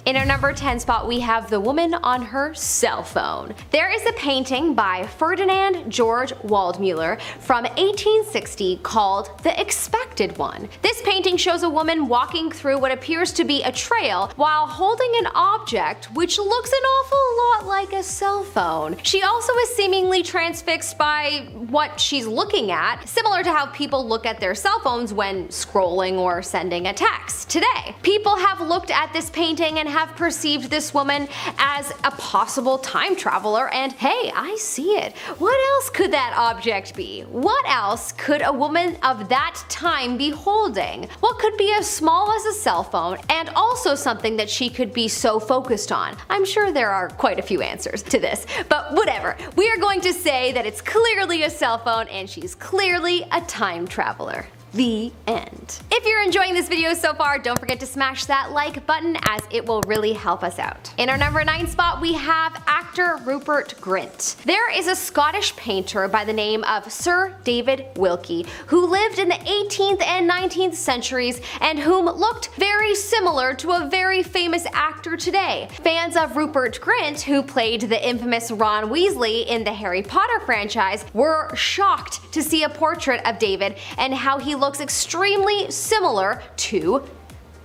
In our number 10 spot, we have the woman on her cell phone. There is a painting by Ferdinand George Waldmüller from 1860 called The Expected One. This painting shows a woman walking through what appears to be a trail while holding an object which looks an awful lot like a cell phone. She also is seemingly transfixed by what she's looking at, similar to how people look at their cell phones when scrolling or sending a text today. People have looked at this painting and have perceived this woman as a possible time traveler, and hey, I see it. What else could that object be? What else could a woman of that time be holding? What could be as small as a cell phone and also something that she could be so focused on? I'm sure there are quite a few answers to this, but whatever. We are going to say that it's clearly a cell phone and she's clearly a time traveler. The end. If you're enjoying this video so far, don't forget to smash that like button as it will really help us out. In our number 9 spot, we have actor Rupert Grint. There is a Scottish painter by the name of Sir David Wilkie who lived in the 18th and 19th centuries and whom looked very similar to a very famous actor today. Fans of Rupert Grint, who played the infamous Ron Weasley in the Harry Potter franchise, were shocked to see a portrait of David and how he looks extremely similar to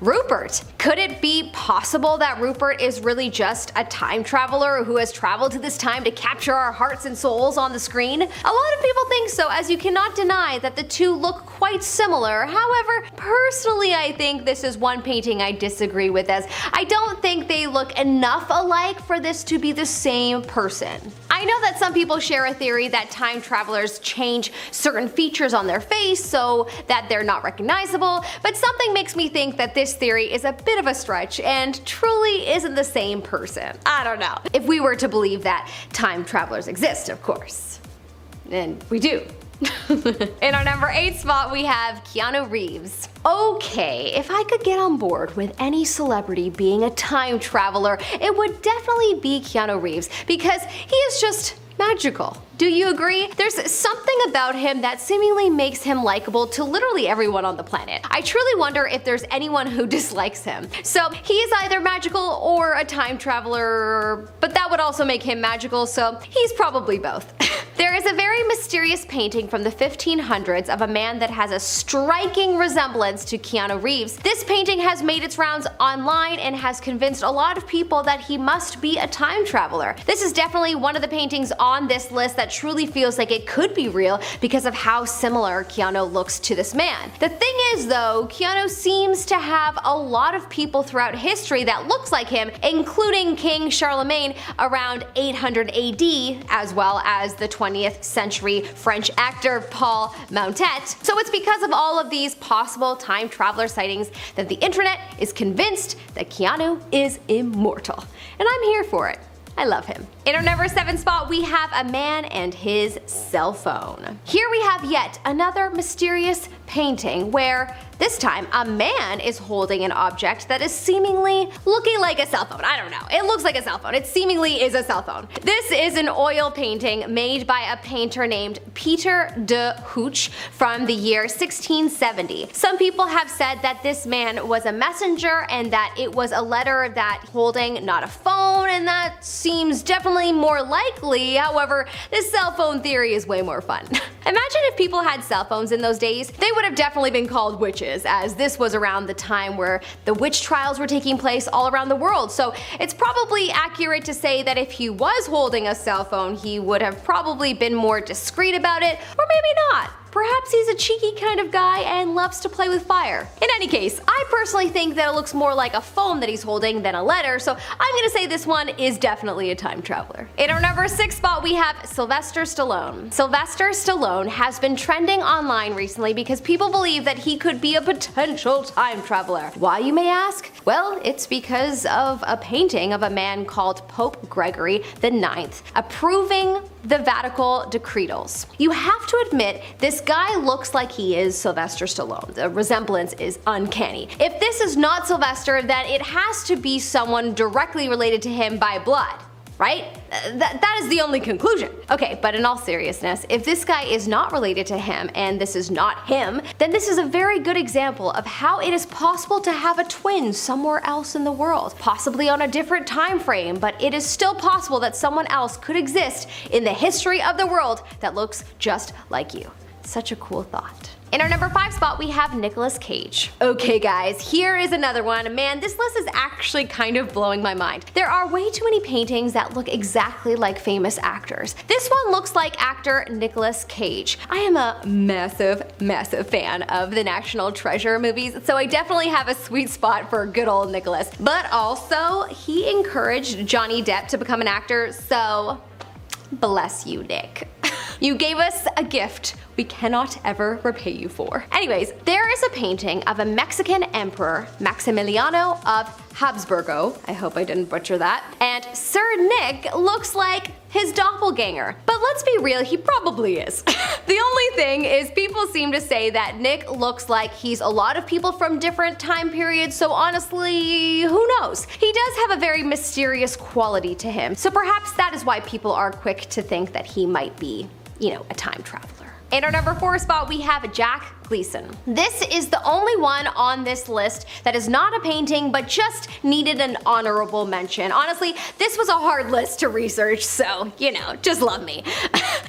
Rupert. Could it be possible that Rupert is really just a time traveler who has traveled to this time to capture our hearts and souls on the screen? A lot of people think so, as you cannot deny that the two look quite similar. However, personally I think this is one painting I disagree with, as I don't think they look enough alike for this to be the same person. I know that some people share a theory that time travelers change certain features on their face so that they're not recognizable, but something makes me think that this theory is a bit of a stretch and truly isn't the same person. I don't know. If we were to believe that time travelers exist, of course. And we do. In our number 8 spot, we have Keanu Reeves. Okay, if I could get on board with any celebrity being a time traveler, it would definitely be Keanu Reeves, because he is just magical. Do you agree? There's something about him that seemingly makes him likable to literally everyone on the planet. I truly wonder if there's anyone who dislikes him. So he is either magical or a time traveler, but that would also make him magical, so he's probably both. There is a very mysterious painting from the 1500s of a man that has a striking resemblance to Keanu Reeves. This painting has made its rounds online and has convinced a lot of people that he must be a time traveler. This is definitely one of the paintings on this list that truly feels like it could be real because of how similar Keanu looks to this man. The thing is though, Keanu seems to have a lot of people throughout history that looks like him, including King Charlemagne around 800 AD, as well as the 20th century French actor Paul Mountet. So it's because of all of these possible time traveler sightings that the internet is convinced that Keanu is immortal. And I'm here for it. I love him. In our number 7 spot, we have a man and his cell phone. Here we have yet another mysterious painting where this time a man is holding an object that is seemingly looking like a cell phone. I don't know. It looks like a cell phone. It seemingly is a cell phone. This is an oil painting made by a painter named Peter de Hooch from the year 1670. Some people have said that this man was a messenger and that it was a letter that holding not a phone, and that seems definitely more likely. However, this cell phone theory is way more fun. Imagine if people had cell phones in those days. They would have definitely been called witches, as this was around the time where the witch trials were taking place all around the world. So it's probably accurate to say that if he was holding a cell phone, he would have probably been more discreet about it, or maybe not. Perhaps he's a cheeky kind of guy and loves to play with fire. In any case, I personally think that it looks more like a phone that he's holding than a letter, so I'm gonna say this one is definitely a time traveler. In our number 6 spot, we have Sylvester Stallone. Sylvester Stallone has been trending online recently because people believe that he could be a potential time traveler. Why, you may ask? Well, it's because of a painting of a man called Pope Gregory IX approving the Vatican decretals. You have to admit, this guy looks like he is Sylvester Stallone. The resemblance is uncanny. If this is not Sylvester, then it has to be someone directly related to him by blood. right? That is the only conclusion. Okay, but in all seriousness, if this guy is not related to him and this is not him, then this is a very good example of how it is possible to have a twin somewhere else in the world, possibly on a different time frame, but it is still possible that someone else could exist in the history of the world that looks just like you. Such a cool thought. In our number 5 spot, we have Nicolas Cage. Okay guys, here is another one. Man, this list is actually kind of blowing my mind. There are way too many paintings that look exactly like famous actors. This one looks like actor Nicolas Cage. I am a massive fan of the National Treasure movies, so I definitely have a sweet spot for good old Nicolas. But also, he encouraged Johnny Depp to become an actor, so bless you, Nick. You gave us a gift we cannot ever repay you for. Anyways, there is a painting of a Mexican emperor, Maximiliano of Habsburgo, I hope I didn't butcher that, and Sir Nick looks like his doppelganger. But let's be real, he probably is. The only thing is people seem to say that Nick looks like he's a lot of people from different time periods, so honestly, who knows? He does have a very mysterious quality to him, so perhaps that is why people are quick to think that he might be, you know, a time traveler. In our number 4 spot, we have Jack Gleason. This is the only one on this list that is not a painting but just needed an honorable mention. Honestly, this was a hard list to research, so, you know, just love me.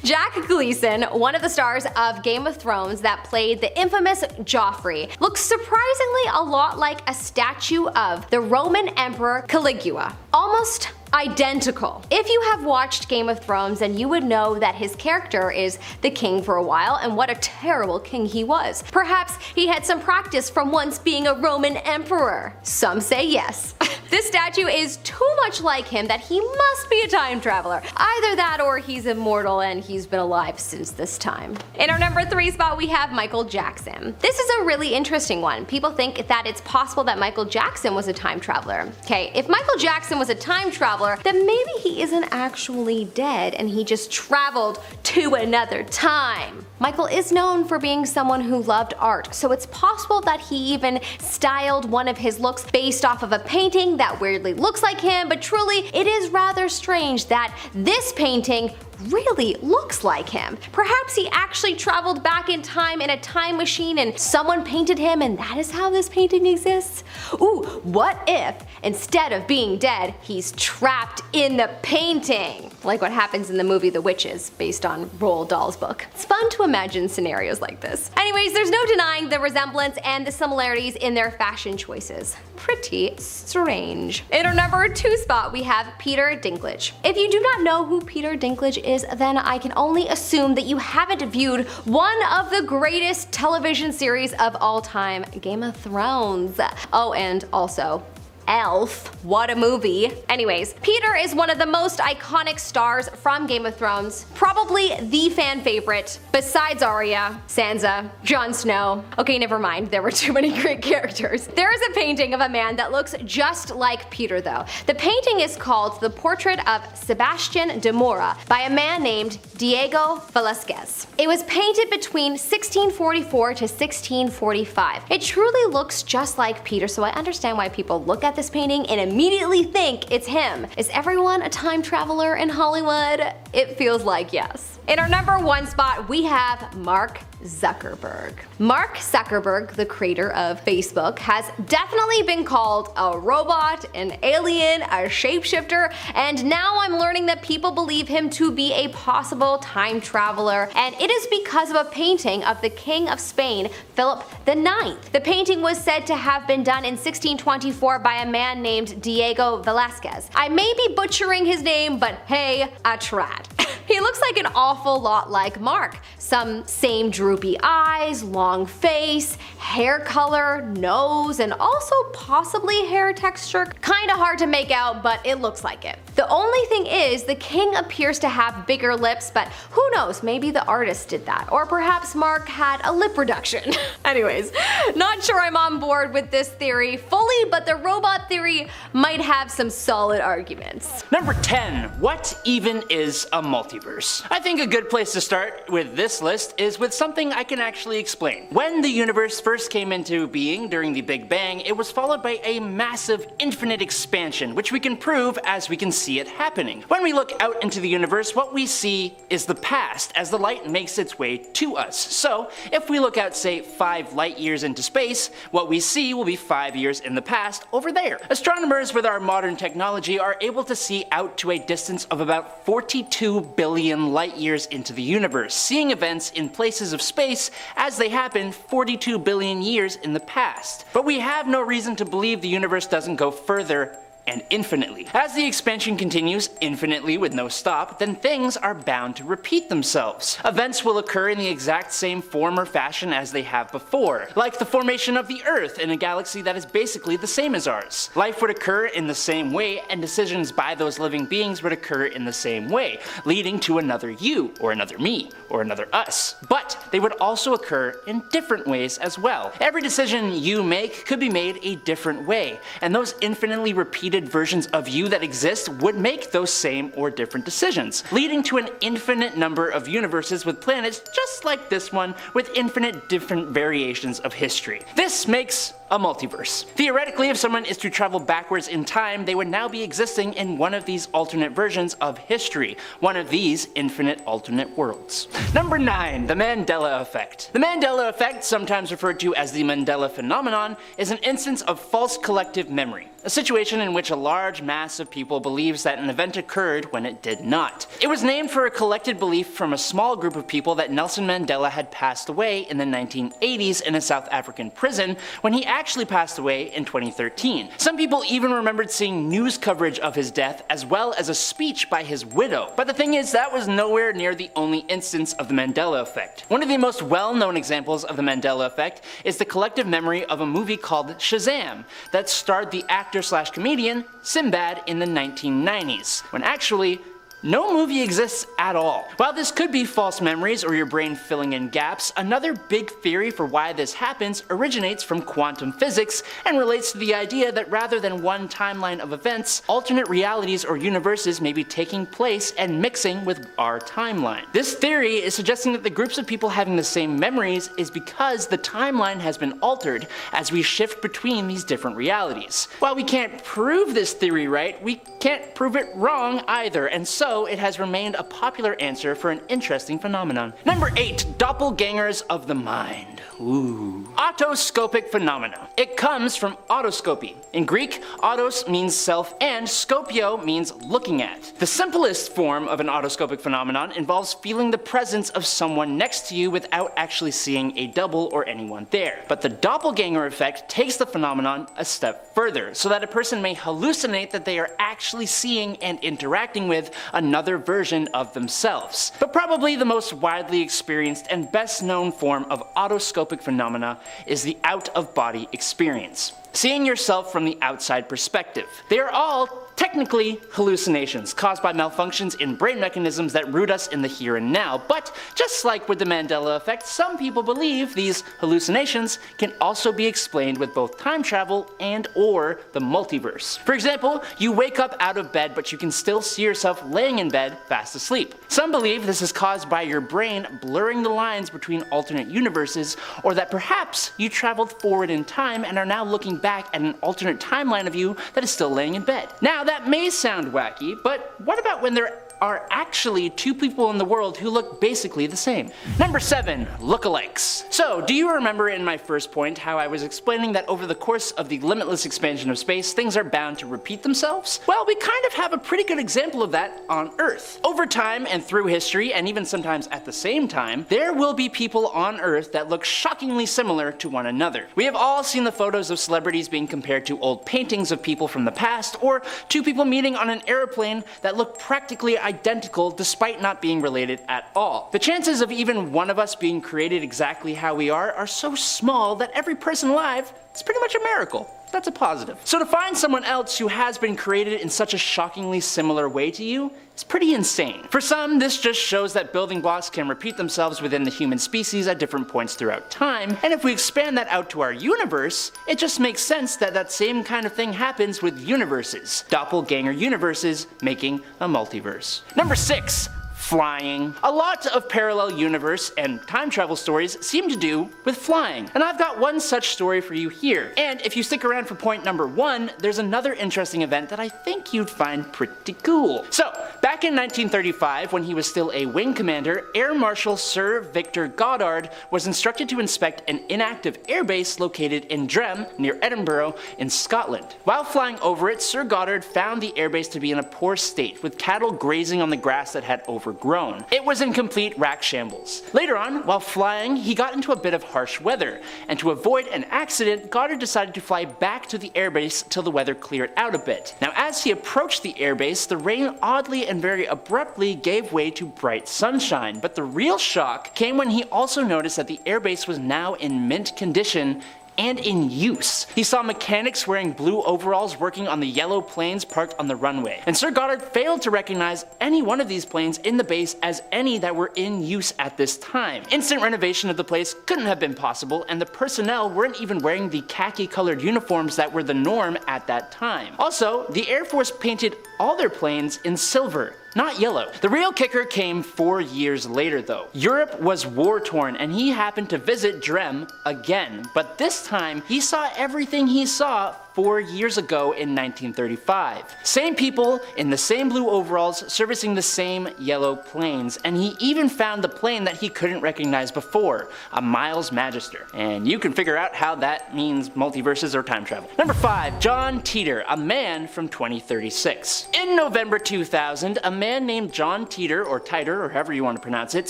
Jack Gleason, one of the stars of Game of Thrones that played the infamous Joffrey, looks surprisingly a lot like a statue of the Roman Emperor Caligula. Almost identical. If you have watched Game of Thrones, then you would know that his character is the king for a while, and what a terrible king he was. Perhaps he had some practice from once being a Roman emperor. Some say yes. This statue is too much like him that he must be a time traveler. Either that or he's immortal and he's been alive since this time. In our number 3 spot, we have Michael Jackson. This is a really interesting one. People think that it's possible that Michael Jackson was a time traveler. Okay, if Michael Jackson was a time traveler, then maybe he isn't actually dead and he just traveled to another time. Michael is known for being someone who loved art, so it's possible that he even styled one of his looks based off of a painting that weirdly looks like him, but truly it is rather strange that this painting really looks like him. Perhaps he actually traveled back in time in a time machine and someone painted him and that is how this painting exists? Ooh, what if instead of being dead, he's trapped in the painting? Like what happens in the movie The Witches, based on Roald Dahl's book. It's fun to imagine scenarios like this. Anyways, there's no denying the resemblance and the similarities in their fashion choices. Pretty strange. In our number 2 spot, we have Peter Dinklage. If you do not know who Peter Dinklage is, then I can only assume that you haven't viewed one of the greatest television series of all time, Game of Thrones. Oh, and also Elf. What a movie. Anyways, Peter is one of the most iconic stars from Game of Thrones, probably the fan favorite, besides Arya, Sansa, Jon Snow. Okay, never mind, there were too many great characters. There is a painting of a man that looks just like Peter though. The painting is called The Portrait of Sebastian de Mora by a man named Diego Velázquez. It was painted between 1644 to 1645. It truly looks just like Peter, so I understand why people look at this painting and immediately think it's him. Is everyone a time traveler in Hollywood? It feels like yes. In our number 1 spot, we have Mark Zuckerberg. Mark Zuckerberg, the creator of Facebook, has definitely been called a robot, an alien, a shapeshifter, and now I'm learning that people believe him to be a possible time traveler, and it is because of a painting of the King of Spain, Philip IX. The painting was said to have been done in 1624 by a man named Diego Velázquez. I may be butchering his name, but hey, I tried. He looks like an awful lot like Mark. Some same droopy eyes, long face, hair color, nose, and also possibly hair texture. Kinda hard to make out, but it looks like it. The only thing is, the king appears to have bigger lips, but who knows, maybe the artist did that. Or perhaps Mark had a lip reduction. Anyways, not sure I'm on board with this theory fully, but the robot theory might have some solid arguments. Number 10. What even is a multiverse? multiverse. I think a good place to start with this list is with something I can actually explain. When the universe first came into being during the Big Bang, it was followed by a massive infinite expansion, which we can prove as we can see it happening. When we look out into the universe, what we see is the past as the light makes its way to us. So if we look out, say, 5 light years into space, what we see will be 5 years in the past over there. Astronomers with our modern technology are able to see out to a distance of about 42 billion light years into the universe, seeing events in places of space as they happened 42 billion years in the past. But we have no reason to believe the universe doesn't go further and infinitely. As the expansion continues infinitely with no stop, then things are bound to repeat themselves. Events will occur in the exact same form or fashion as they have before, like the formation of the Earth in a galaxy that is basically the same as ours. Life would occur in the same way, and decisions by those living beings would occur in the same way, leading to another you, or another me, or another us. But they would also occur in different ways as well. Every decision you make could be made a different way, and those infinitely repeated versions of you that exist would make those same or different decisions, leading to an infinite number of universes with planets just like this one with infinite different variations of history. This makes a multiverse. Theoretically, if someone is to travel backwards in time, they would now be existing in one of these alternate versions of history, one of these infinite alternate worlds. Number 9, the Mandela Effect. The Mandela Effect, sometimes referred to as the Mandela Phenomenon, is an instance of false collective memory, a situation in which a large mass of people believes that an event occurred when it did not. It was named for a collected belief from a small group of people that Nelson Mandela had passed away in the 1980s in a South African prison when he actually passed away in 2013. Some people even remembered seeing news coverage of his death as well as a speech by his widow. But the thing is, that was nowhere near the only instance of the Mandela Effect. One of the most well-known examples of the Mandela Effect is the collective memory of a movie called Shazam that starred the actor/comedian Sinbad in the 1990s, when actually no movie exists at all. While this could be false memories or your brain filling in gaps, another big theory for why this happens originates from quantum physics and relates to the idea that rather than one timeline of events, alternate realities or universes may be taking place and mixing with our timeline. This theory is suggesting that the groups of people having the same memories is because the timeline has been altered as we shift between these different realities. While we can't prove this theory right, we can't prove it wrong either, and so it has remained a popular answer for an interesting phenomenon. Number 8, doppelgangers of the mind. Ooh. Autoscopic phenomena. It comes from autoscopy. In Greek, autos means self and scopio means looking at. The simplest form of an autoscopic phenomenon involves feeling the presence of someone next to you without actually seeing a double or anyone there. But the doppelganger effect takes the phenomenon a step further, so that a person may hallucinate that they are actually seeing and interacting with another version of themselves. But probably the most widely experienced and best known form of autoscopic phenomena is the out-of-body experience, seeing yourself from the outside perspective. They are all technically hallucinations caused by malfunctions in brain mechanisms that root us in the here and now, but just like with the Mandela Effect, some people believe these hallucinations can also be explained with both time travel and or the multiverse. For example, you wake up out of bed but you can still see yourself laying in bed fast asleep. Some believe this is caused by your brain blurring the lines between alternate universes, or that perhaps you traveled forward in time and are now looking back at an alternate timeline of you that is still laying in bed. Now that may sound wacky, but what about when there are actually two people in the world who look basically the same? Number 7, lookalikes. So, do you remember in my first point how I was explaining that over the course of the limitless expansion of space, things are bound to repeat themselves? Well, we kind of have a pretty good example of that on Earth. Over time and through history, and even sometimes at the same time, there will be people on Earth that look shockingly similar to one another. We have all seen the photos of celebrities being compared to old paintings of people from the past, or two people meeting on an airplane that look practically identical despite not being related at all. The chances of even one of us being created exactly how we are so small that every person alive is pretty much a miracle. That's a positive. So to find someone else who has been created in such a shockingly similar way to you is pretty insane. For some, this just shows that building blocks can repeat themselves within the human species at different points throughout time, and if we expand that out to our universe, it just makes sense that that same kind of thing happens with universes. Doppelganger universes making a multiverse. Number 6. flying. A lot of parallel universe and time travel stories seem to do with flying, and I've got one such story for you here. And if you stick around for point number 1, there's another interesting event that I think you'd find pretty cool. So, back in 1935, when he was still a wing commander, Air Marshal Sir Victor Goddard was instructed to inspect an inactive airbase located in Drem, near Edinburgh, in Scotland. While flying over it, Sir Goddard found the airbase to be in a poor state, with cattle grazing on the grass that had overgrown. It was in complete rack shambles. Later on, while flying, he got into a bit of harsh weather, and to avoid an accident, Goddard decided to fly back to the airbase till the weather cleared out a bit. Now, as he approached the airbase, the rain oddly and very abruptly gave way to bright sunshine, but the real shock came when he also noticed that the airbase was now in mint condition and in use. He saw mechanics wearing blue overalls working on the yellow planes parked on the runway, and Sir Goddard failed to recognize any one of these planes in the base as any that were in use at this time. Instant renovation of the place couldn't have been possible, and the personnel weren't even wearing the khaki-colored uniforms that were the norm at that time. Also, the Air Force painted all their planes in silver, not yellow. The real kicker came 4 years later though. Europe was war-torn and he happened to visit Drem again, but this time he saw everything he saw 4 years ago in 1935. Same people in the same blue overalls servicing the same yellow planes, and he even found the plane that he couldn't recognize before, a Miles Magister. And you can figure out how that means multiverses or time travel. Number 5, John Teeter, a man from 2036. In November 2000, a man named John Teeter, or Titer, or however you want to pronounce it,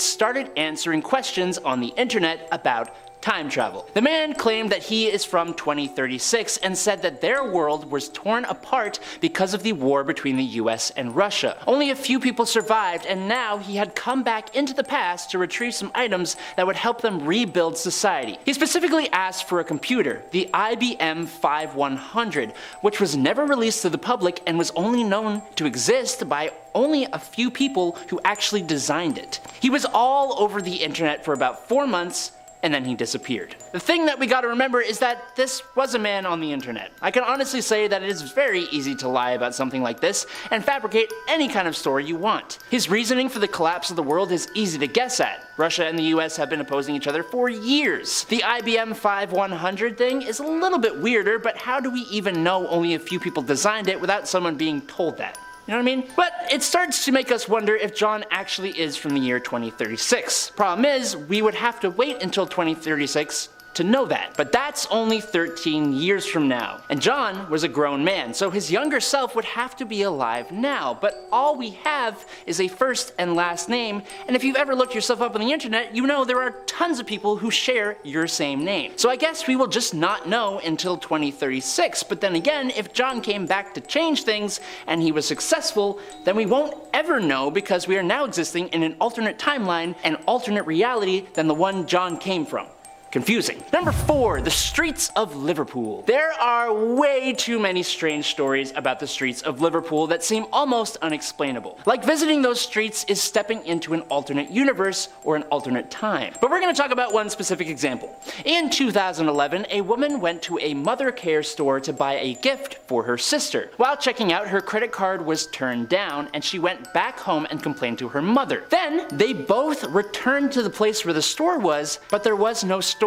started answering questions on the internet about time travel. The man claimed that he is from 2036 and said that their world was torn apart because of the war between the US and Russia. Only a few people survived, and now he had come back into the past to retrieve some items that would help them rebuild society. He specifically asked for a computer, the IBM 5100, which was never released to the public and was only known to exist by only a few people who actually designed it. He was all over the internet for about 4 months, and then he disappeared. The thing that we gotta remember is that this was a man on the internet. I can honestly say that it is very easy to lie about something like this and fabricate any kind of story you want. His reasoning for the collapse of the world is easy to guess at. Russia and the US have been opposing each other for years. The IBM 5100 thing is a little bit weirder, but how do we even know only a few people designed it without someone being told that? You know what I mean? But it starts to make us wonder if John actually is from the year 2036. Problem is, we would have to wait until 2036 to know that. But that's only 13 years from now. And John was a grown man, so his younger self would have to be alive now. But all we have is a first and last name, and if you've ever looked yourself up on the internet, you know there are tons of people who share your same name. So I guess we will just not know until 2036. But then again, if John came back to change things and he was successful, then we won't ever know because we are now existing in an alternate timeline, an alternate reality than the one John came from. Confusing. Number 4, the streets of Liverpool. There are way too many strange stories about the streets of Liverpool that seem almost unexplainable. Like visiting those streets is stepping into an alternate universe or an alternate time. But we're going to talk about one specific example. In 2011, a woman went to a mother care store to buy a gift for her sister. While checking out, her credit card was turned down and she went back home and complained to her mother. Then they both returned to the place where the store was, but there was no store.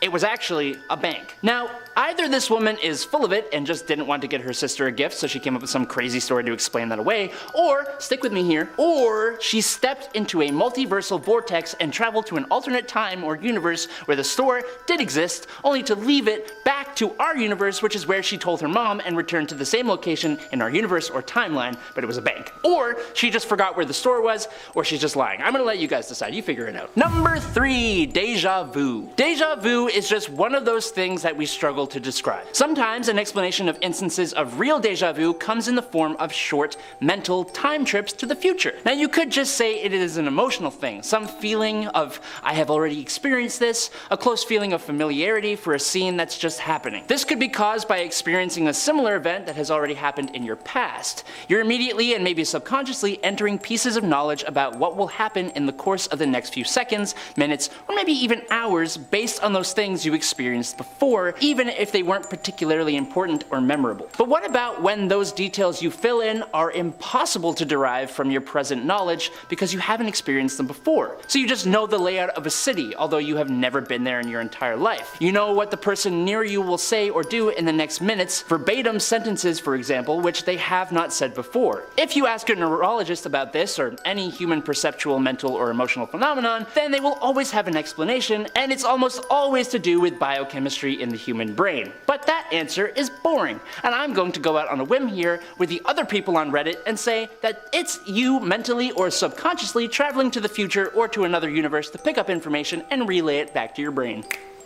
It was actually a bank. Now, either this woman is full of it and just didn't want to get her sister a gift, so she came up with some crazy story to explain that away, or, stick with me here, or she stepped into a multiversal vortex and traveled to an alternate time or universe where the store did exist, only to leave it back to our universe, which is where she told her mom and returned to the same location in our universe or timeline, but it was a bank. Or she just forgot where the store was, or she's just lying. I'm gonna let you guys decide. You figure it out. Number 3, deja vu. Deja vu is just one of those things that we struggle to describe. Sometimes an explanation of instances of real deja vu comes in the form of short mental time trips to the future. Now you could just say it is an emotional thing, some feeling of I have already experienced this, a close feeling of familiarity for a scene that's just happening. This could be caused by experiencing a similar event that has already happened in your past. You're immediately and maybe subconsciously entering pieces of knowledge about what will happen in the course of the next few seconds, minutes, or maybe even hours based on those things you experienced before, even even if they weren't particularly important or memorable. But what about when those details you fill in are impossible to derive from your present knowledge because you haven't experienced them before? So you just know the layout of a city, although you have never been there in your entire life. You know what the person near you will say or do in the next minutes, verbatim sentences for example, which they have not said before. If you ask a neurologist about this, or any human perceptual, mental, or emotional phenomenon, then they will always have an explanation, and it's almost always to do with biochemistry in the human brain. But that answer is boring, and I'm going to go out on a whim here with the other people on Reddit and say that it's you mentally or subconsciously traveling to the future or to another universe to pick up information and relay it back to your brain.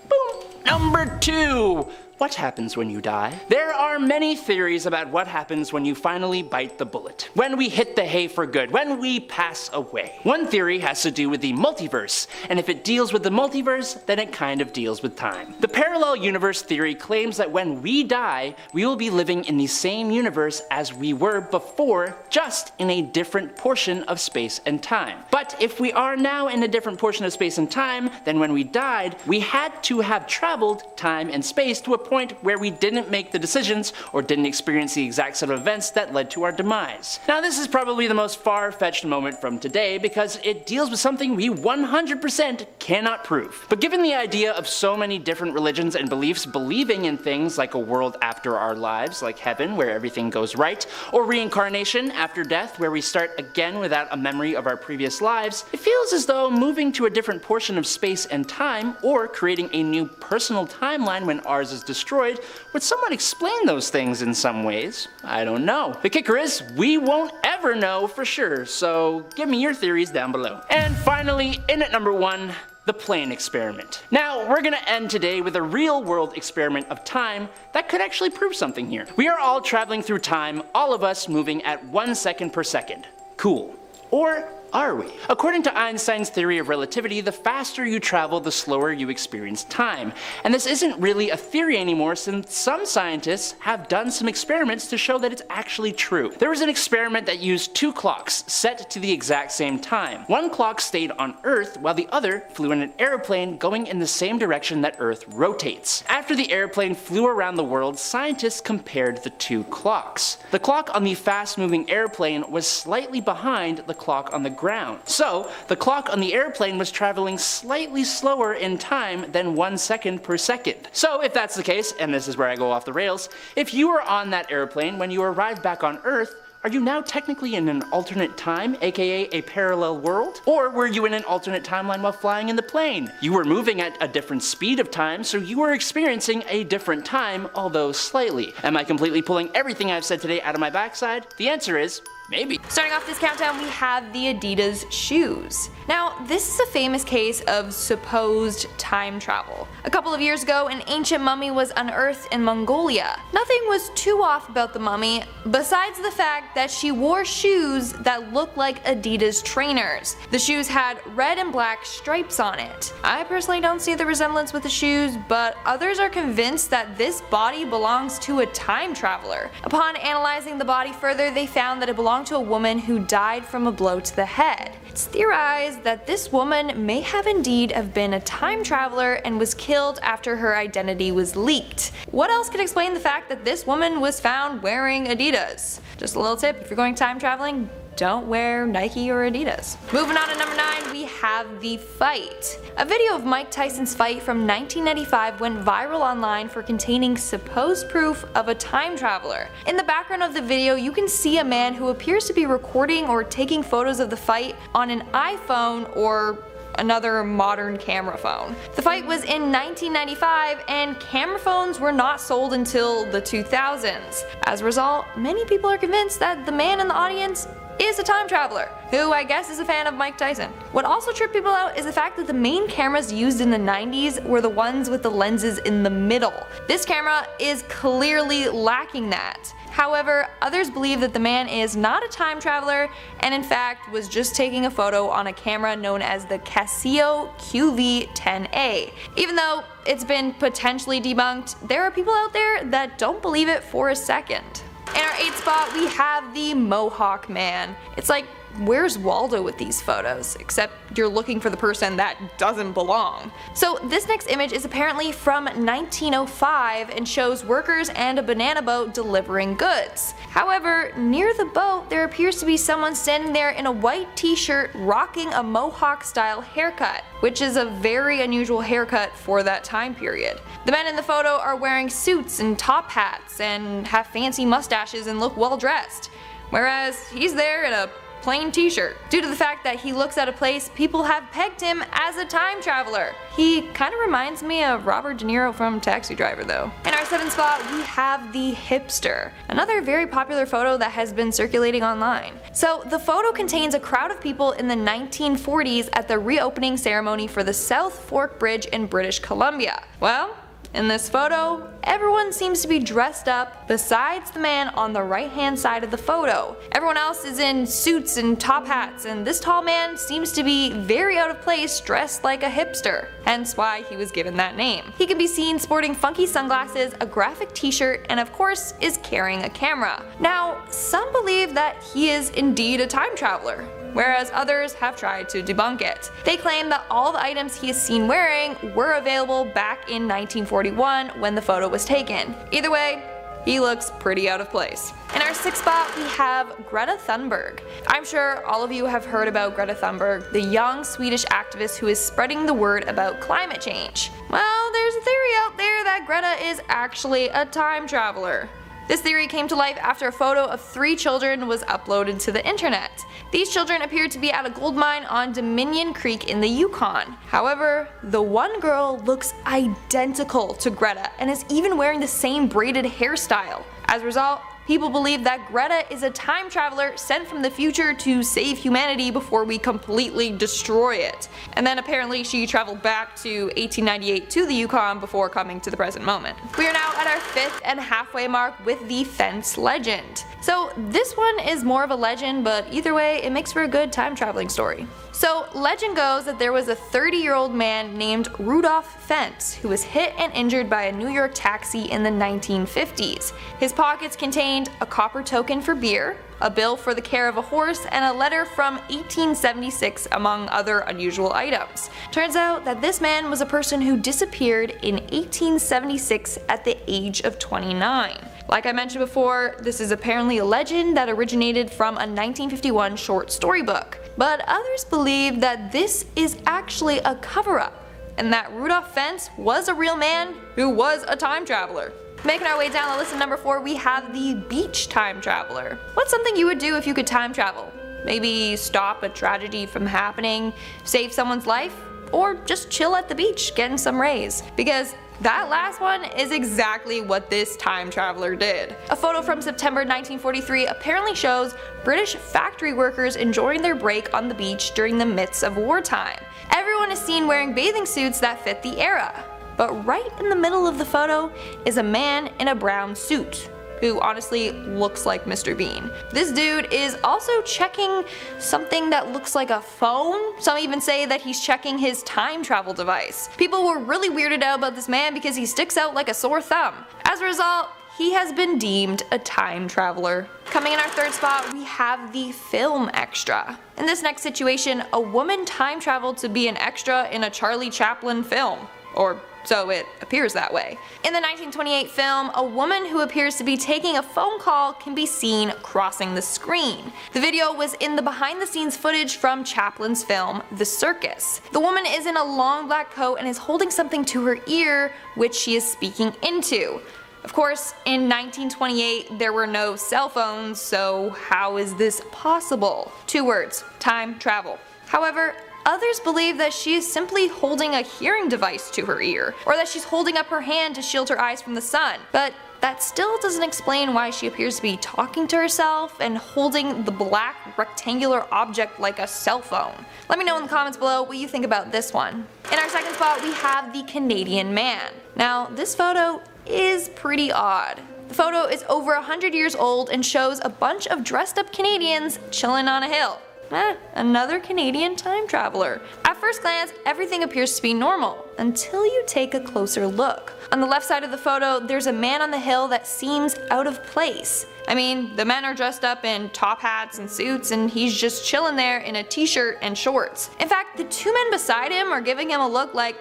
Boom! Number 2! What happens when you die? There are many theories about what happens when you finally bite the bullet. When we hit the hay for good, when we pass away. One theory has to do with the multiverse, and if it deals with the multiverse, then it kind of deals with time. The parallel universe theory claims that when we die, we will be living in the same universe as we were before, just in a different portion of space and time. But if we are now in a different portion of space and time than when we died, we had to have traveled time and space to a point where we didn't make the decisions or didn't experience the exact set of events that led to our demise. Now this is probably the most far-fetched moment from today because it deals with something we 100% cannot prove. But given the idea of so many different religions and beliefs believing in things like a world after our lives, like heaven where everything goes right, or reincarnation after death where we start again without a memory of our previous lives, it feels as though moving to a different portion of space and time, or creating a new personal timeline when ours is destroyed, would somewhat explain those things in some ways. I don't know. The kicker is, we won't ever know for sure, so give me your theories down below. And finally, in at number 1, the plane experiment. Now, we're gonna end today with a real-world experiment of time that could actually prove something here. We are all traveling through time, all of us moving at 1 second per second. Cool. Or are we? According to Einstein's theory of relativity, the faster you travel, the slower you experience time. And this isn't really a theory anymore since some scientists have done some experiments to show that it's actually true. There was an experiment that used 2 clocks set to the exact same time. One clock stayed on Earth while the other flew in an airplane going in the same direction that Earth rotates. After the airplane flew around the world, scientists compared the 2 clocks. The clock on the fast-moving airplane was slightly behind the clock on the ground. So, the clock on the airplane was traveling slightly slower in time than 1 second per second. So, if that's the case, and this is where I go off the rails, if you were on that airplane when you arrived back on Earth, are you now technically in an alternate time, aka a parallel world? Or were you in an alternate timeline while flying in the plane? You were moving at a different speed of time, so you were experiencing a different time, although slightly. Am I completely pulling everything I've said today out of my backside? The answer is maybe. Starting off this countdown, we have the Adidas shoes. Now, this is a famous case of supposed time travel. A couple of years ago, an ancient mummy was unearthed in Mongolia. Nothing was too off about the mummy, besides the fact that she wore shoes that looked like Adidas trainers. The shoes had red and black stripes on it. I personally don't see the resemblance with the shoes, but others are convinced that this body belongs to a time traveler. Upon analyzing the body further, they found that it belonged to a woman who died from a blow to the head. It's theorized that this woman may have indeed have been a time traveler and was killed after her identity was leaked. What else could explain the fact that this woman was found wearing Adidas? Just a little tip, if you're going time traveling, don't wear Nike or Adidas. Moving on to number 9, we have The Fight. A video of Mike Tyson's fight from 1995 went viral online for containing supposed proof of a time traveler. In the background of the video, you can see a man who appears to be recording or taking photos of the fight on an iPhone or another modern camera phone. The fight was in 1995 and camera phones were not sold until the 2000s. As a result, many people are convinced that the man in the audience is a time traveler, who I guess is a fan of Mike Tyson. What also tripped people out is the fact that the main cameras used in the 90s were the ones with the lenses in the middle. This camera is clearly lacking that. However, others believe that the man is not a time traveler and in fact was just taking a photo on a camera known as the Casio QV10A. Even though it's been potentially debunked, there are people out there that don't believe it for a second. In our 8th spot, we have the Mohawk Man. It's like where's Waldo with these photos? Except you're looking for the person that doesn't belong. So this next image is apparently from 1905 and shows workers and a banana boat delivering goods. However, near the boat there appears to be someone standing there in a white t-shirt rocking a mohawk style haircut, which is a very unusual haircut for that time period. The men in the photo are wearing suits and top hats and have fancy mustaches and look well dressed, whereas he's there in a plain t-shirt. Due to the fact that he looks out of place, people have pegged him as a time traveler. He kind of reminds me of Robert De Niro from Taxi Driver though. In our 7th spot we have the hipster, another very popular photo that has been circulating online. So the photo contains a crowd of people in the 1940s at the reopening ceremony for the South Fork Bridge in British Columbia. Well, in this photo, everyone seems to be dressed up besides the man on the right hand side of the photo. Everyone else is in suits and top hats, and this tall man seems to be very out of place dressed like a hipster, hence why he was given that name. He can be seen sporting funky sunglasses, a graphic t-shirt, and of course is carrying a camera. Now, some believe that he is indeed a time traveler, whereas others have tried to debunk it. They claim that all the items he is seen wearing were available back in 1941 when the photo was taken. Either way, he looks pretty out of place. In our 6th spot we have Greta Thunberg. I'm sure all of you have heard about Greta Thunberg, the young Swedish activist who is spreading the word about climate change. Well, there's a theory out there that Greta is actually a time traveler. This theory came to life after a photo of 3 children was uploaded to the internet. These children appeared to be at a gold mine on Dominion Creek in the Yukon. However, the one girl looks identical to Greta and is even wearing the same braided hairstyle. As a result, people believe that Greta is a time traveler sent from the future to save humanity before we completely destroy it. And then apparently she traveled back to 1898 to the Yukon before coming to the present moment. We are now at our 5th and halfway mark with the fence legend. So this one is more of a legend, but either way it makes for a good time traveling story. So legend goes that there was a 30-year-old man named Rudolph Fentz who was hit and injured by a New York taxi in the 1950s. His pockets contained a copper token for beer, a bill for the care of a horse, and a letter from 1876 among other unusual items. Turns out that this man was a person who disappeared in 1876 at the age of 29. Like I mentioned before, this is apparently a legend that originated from a 1951 short story book. But others believe that this is actually a cover-up, and that Rudolph Fentz was a real man who was a time traveler. Making our way down the list at number 4 we have the beach time traveler. What's something you would do if you could time travel? Maybe stop a tragedy from happening, save someone's life, or just chill at the beach getting some rays? Because that last one is exactly what this time traveler did. A photo from September 1943 apparently shows British factory workers enjoying their break on the beach during the midst of wartime. Everyone is seen wearing bathing suits that fit the era. But right in the middle of the photo is a man in a brown suit, who honestly looks like Mr. Bean. This dude is also checking something that looks like a phone. Some even say that he's checking his time travel device. People were really weirded out about this man because he sticks out like a sore thumb. As a result, he has been deemed a time traveler. Coming in our 3rd spot, we have the film extra. In this next situation, a woman time traveled to be an extra in a Charlie Chaplin film. Or so it appears that way. In the 1928 film, a woman who appears to be taking a phone call can be seen crossing the screen. The video was in the behind the scenes footage from Chaplin's film, The Circus. The woman is in a long black coat and is holding something to her ear, which she is speaking into. Of course, in 1928 there were no cell phones, so how is this possible? 2 words: time travel. However, others believe that she is simply holding a hearing device to her ear, or that she's holding up her hand to shield her eyes from the sun. But that still doesn't explain why she appears to be talking to herself and holding the black rectangular object like a cell phone. Let me know in the comments below what you think about this one. In our 2nd spot we have the Canadian man. Now this photo is pretty odd. The photo is over 100 years old and shows a bunch of dressed up Canadians chilling on a hill. another Canadian time traveler. At first glance, everything appears to be normal, until you take a closer look. On the left side of the photo, there's a man on the hill that seems out of place. I mean, the men are dressed up in top hats and suits, and he's just chilling there in a t-shirt and shorts. In fact, the two men beside him are giving him a look like,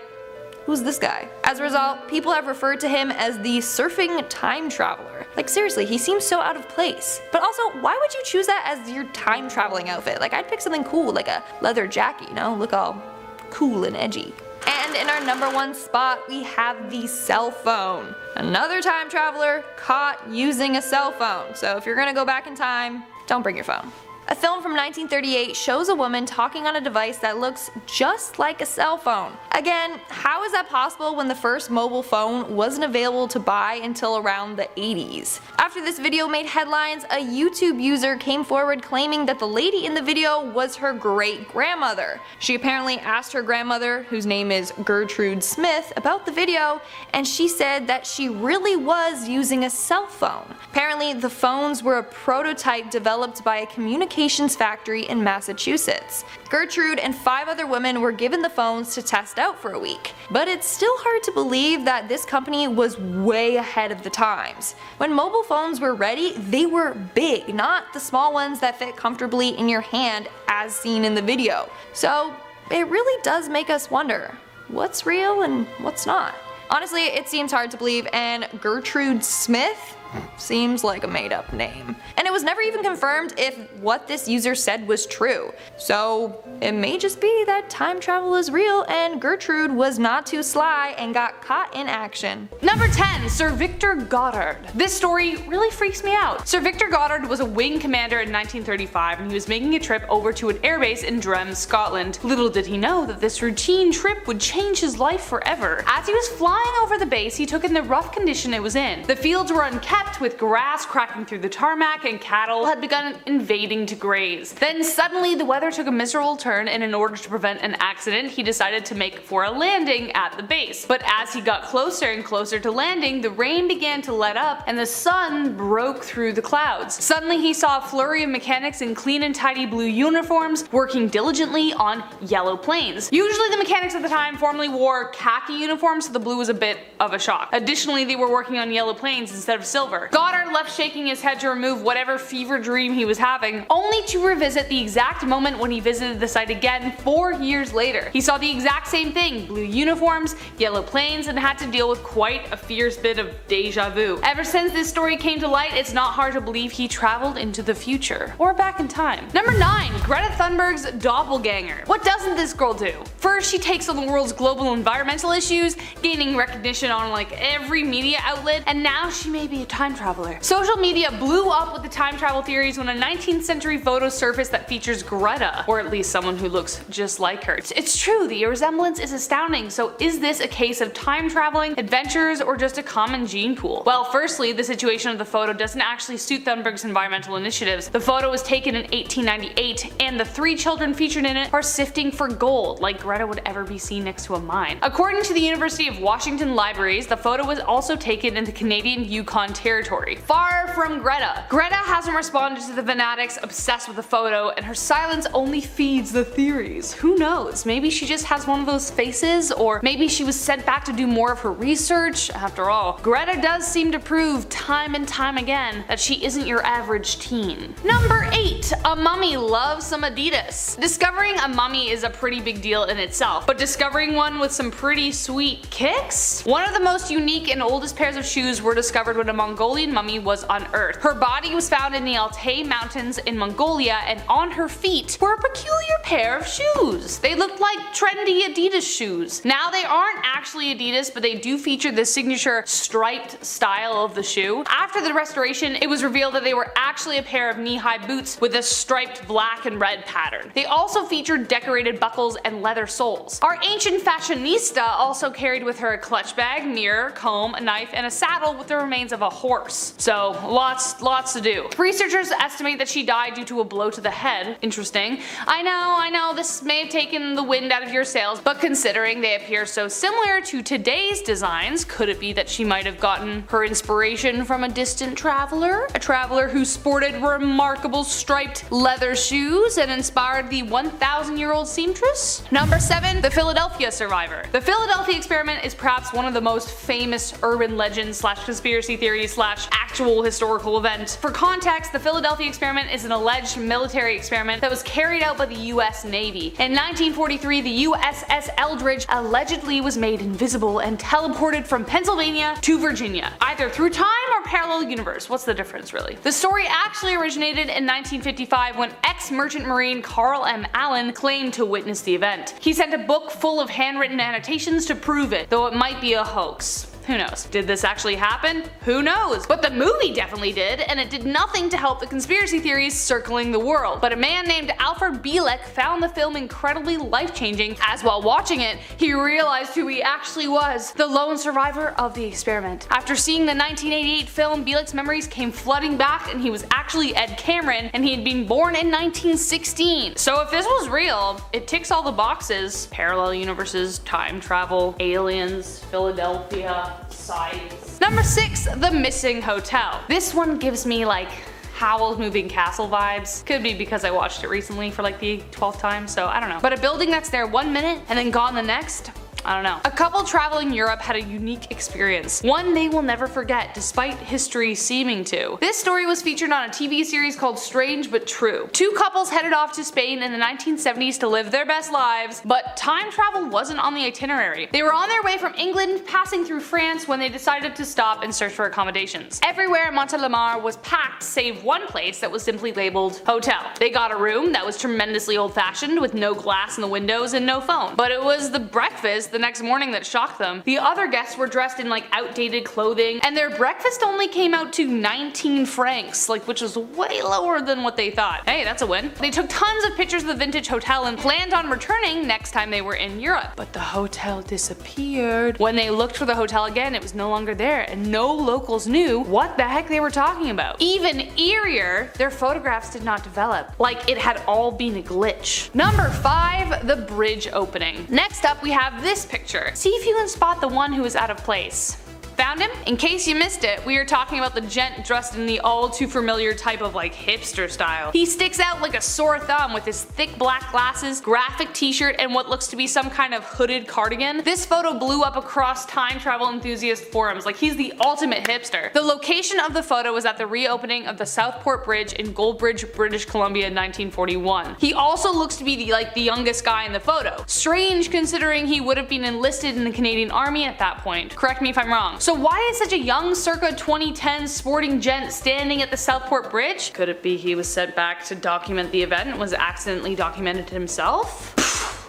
who's this guy? As a result, people have referred to him as the surfing time traveler. Like seriously, he seems so out of place. But also, why would you choose that as your time traveling outfit? Like I'd pick something cool, like a leather jacket, you know, look all cool and edgy. And in our number 1 spot, we have the cell phone. Another time traveler caught using a cell phone. So if you're gonna go back in time, don't bring your phone. A film from 1938 shows a woman talking on a device that looks just like a cell phone. Again, how is that possible when the first mobile phone wasn't available to buy until around the 80s? After this video made headlines, a YouTube user came forward claiming that the lady in the video was her great-grandmother. She apparently asked her grandmother, whose name is Gertrude Smith, about the video, and she said that she really was using a cell phone. Apparently, the phones were a prototype developed by a communications factory in Massachusetts. Gertrude and 5 other women were given the phones to test out for a week. But it's still hard to believe that this company was way ahead of the times. When mobile phones were ready, they were big, not the small ones that fit comfortably in your hand as seen in the video. So it really does make us wonder, what's real and what's not? Honestly, it seems hard to believe, and Gertrude Smith seems like a made-up name. And it was never even confirmed if what this user said was true. So it may just be that time travel is real and Gertrude was not too sly and got caught in action. Number 10. Sir Victor Goddard. This story really freaks me out. Sir Victor Goddard was a wing commander in 1935 and he was making a trip over to an airbase in Drem, Scotland. Little did he know that this routine trip would change his life forever. As he was flying over the base, he took in the rough condition it was in. The fields were unkept, with grass cracking through the tarmac, and cattle had begun invading to graze. Then suddenly the weather took a miserable turn, and in order to prevent an accident, he decided to make for a landing at the base. But as he got closer and closer to landing, the rain began to let up and the sun broke through the clouds. Suddenly he saw a flurry of mechanics in clean and tidy blue uniforms working diligently on yellow planes. Usually the mechanics at the time formerly wore khaki uniforms, so the blue was a bit of a shock. Additionally, they were working on yellow planes instead of silver. Goddard left shaking his head to remove whatever fever dream he was having, only to revisit the exact moment when he visited the site again 4 years later. He saw the exact same thing, blue uniforms, yellow planes, and had to deal with quite a fierce bit of deja vu. Ever since this story came to light, it's not hard to believe he traveled into the future, or back in time. Number 9. Greta Thunberg's doppelganger. What doesn't this girl do? First, she takes on the world's global environmental issues, gaining recognition on like every media outlet, and now she may be a time traveler. Social media blew up with the time travel theories when a 19th century photo surfaced that features Greta, or at least someone who looks just like her. It's true, the resemblance is astounding, so is this a case of time traveling, adventures, or just a common gene pool? Well, firstly, the situation of the photo doesn't actually suit Thunberg's environmental initiatives. The photo was taken in 1898, and the 3 children featured in it are sifting for gold, like Greta would ever be seen next to a mine. According to the University of Washington Libraries, the photo was also taken in the Canadian Yukon Territory. Far from Greta. Greta hasn't responded to the fanatics obsessed with the photo, and her silence only feeds the theories. Who knows? Maybe she just has one of those faces, or maybe she was sent back to do more of her research. After all, Greta does seem to prove time and time again that she isn't your average teen. Number 8. A mummy loves some Adidas. Discovering a mummy is a pretty big deal in itself, but discovering one with some pretty sweet kicks? One of the most unique and oldest pairs of shoes were discovered when a Mongolian mummy was unearthed. Her body was found in the Altai Mountains in Mongolia, and on her feet were a peculiar pair of shoes. They looked like trendy Adidas shoes. Now they aren't actually Adidas, but they do feature the signature striped style of the shoe. After the restoration, it was revealed that they were actually a pair of knee-high boots with a striped black and red pattern. They also featured decorated buckles and leather souls. Our ancient fashionista also carried with her a clutch bag, mirror, comb, a knife, and a saddle with the remains of a horse. So lots to do. Researchers estimate that she died due to a blow to the head. Interesting. I know, this may have taken the wind out of your sails, but considering they appear so similar to today's designs, could it be that she might have gotten her inspiration from a distant traveler? A traveler who sported remarkable striped leather shoes and inspired the 1,000-year-old seamstress? Number 7. The Philadelphia survivor. The Philadelphia experiment is perhaps one of the most famous urban legends / conspiracy theories / actual historical event. For context, the Philadelphia experiment is an alleged military experiment that was carried out by the US Navy. In 1943, the USS Eldridge allegedly was made invisible and teleported from Pennsylvania to Virginia, either through time or parallel universe. What's the difference really? The story actually originated in 1955 when ex-merchant marine Carl M. Allen claimed to witness the event. He sent a book full of handwritten annotations to prove it, though it might be a hoax. Who knows? Did this actually happen? Who knows? But the movie definitely did, and it did nothing to help the conspiracy theories circling the world. But a man named Alfred Bielek found the film incredibly life-changing, as while watching it, he realized who he actually was, the lone survivor of the experiment. After seeing the 1988 film, Bielek's memories came flooding back, and he was actually Ed Cameron, and he had been born in 1916. So if this was real, it ticks all the boxes. Parallel universes, time travel, aliens, Philadelphia, science. Number 6. The Missing Hotel. This one gives me like Howl's Moving Castle vibes. Could be because I watched it recently for like the 12th time, so I don't know. But a building that's there 1 minute and then gone the next? I don't know. A couple traveling Europe had a unique experience, one they will never forget despite history seeming to. This story was featured on a TV series called Strange But True. Two couples headed off to Spain in the 1970s to live their best lives, but time travel wasn't on the itinerary. They were on their way from England, passing through France when they decided to stop and search for accommodations. Everywhere in Montelimar was packed save one place that was simply labeled hotel. They got a room that was tremendously old-fashioned with no glass in the windows and no phone. But it was the breakfast the next morning that shocked them. The other guests were dressed in like outdated clothing, and their breakfast only came out to 19 francs, which was way lower than what they thought. Hey, that's a win. They took tons of pictures of the vintage hotel and planned on returning next time they were in Europe. But the hotel disappeared. When they looked for the hotel again, it was no longer there, and no locals knew what the heck they were talking about. Even eerier, their photographs did not develop, like it had all been a glitch. Number 5. The bridge opening. Next up, we have this picture. See if you can spot the one who is out of place. Found him? In case you missed it, we are talking about the gent dressed in the all too familiar type of hipster style. He sticks out like a sore thumb with his thick black glasses, graphic t-shirt, and what looks to be some kind of hooded cardigan. This photo blew up across time travel enthusiast forums, he's the ultimate hipster. The location of the photo was at the reopening of the Southport Bridge in Goldbridge, British Columbia in 1941. He also looks to be the youngest guy in the photo. Strange considering he would have been enlisted in the Canadian Army at that point. Correct me if I'm wrong. So why is such a young circa 2010 sporting gent standing at the Southport Bridge? Could it be he was sent back to document the event and was accidentally documented himself?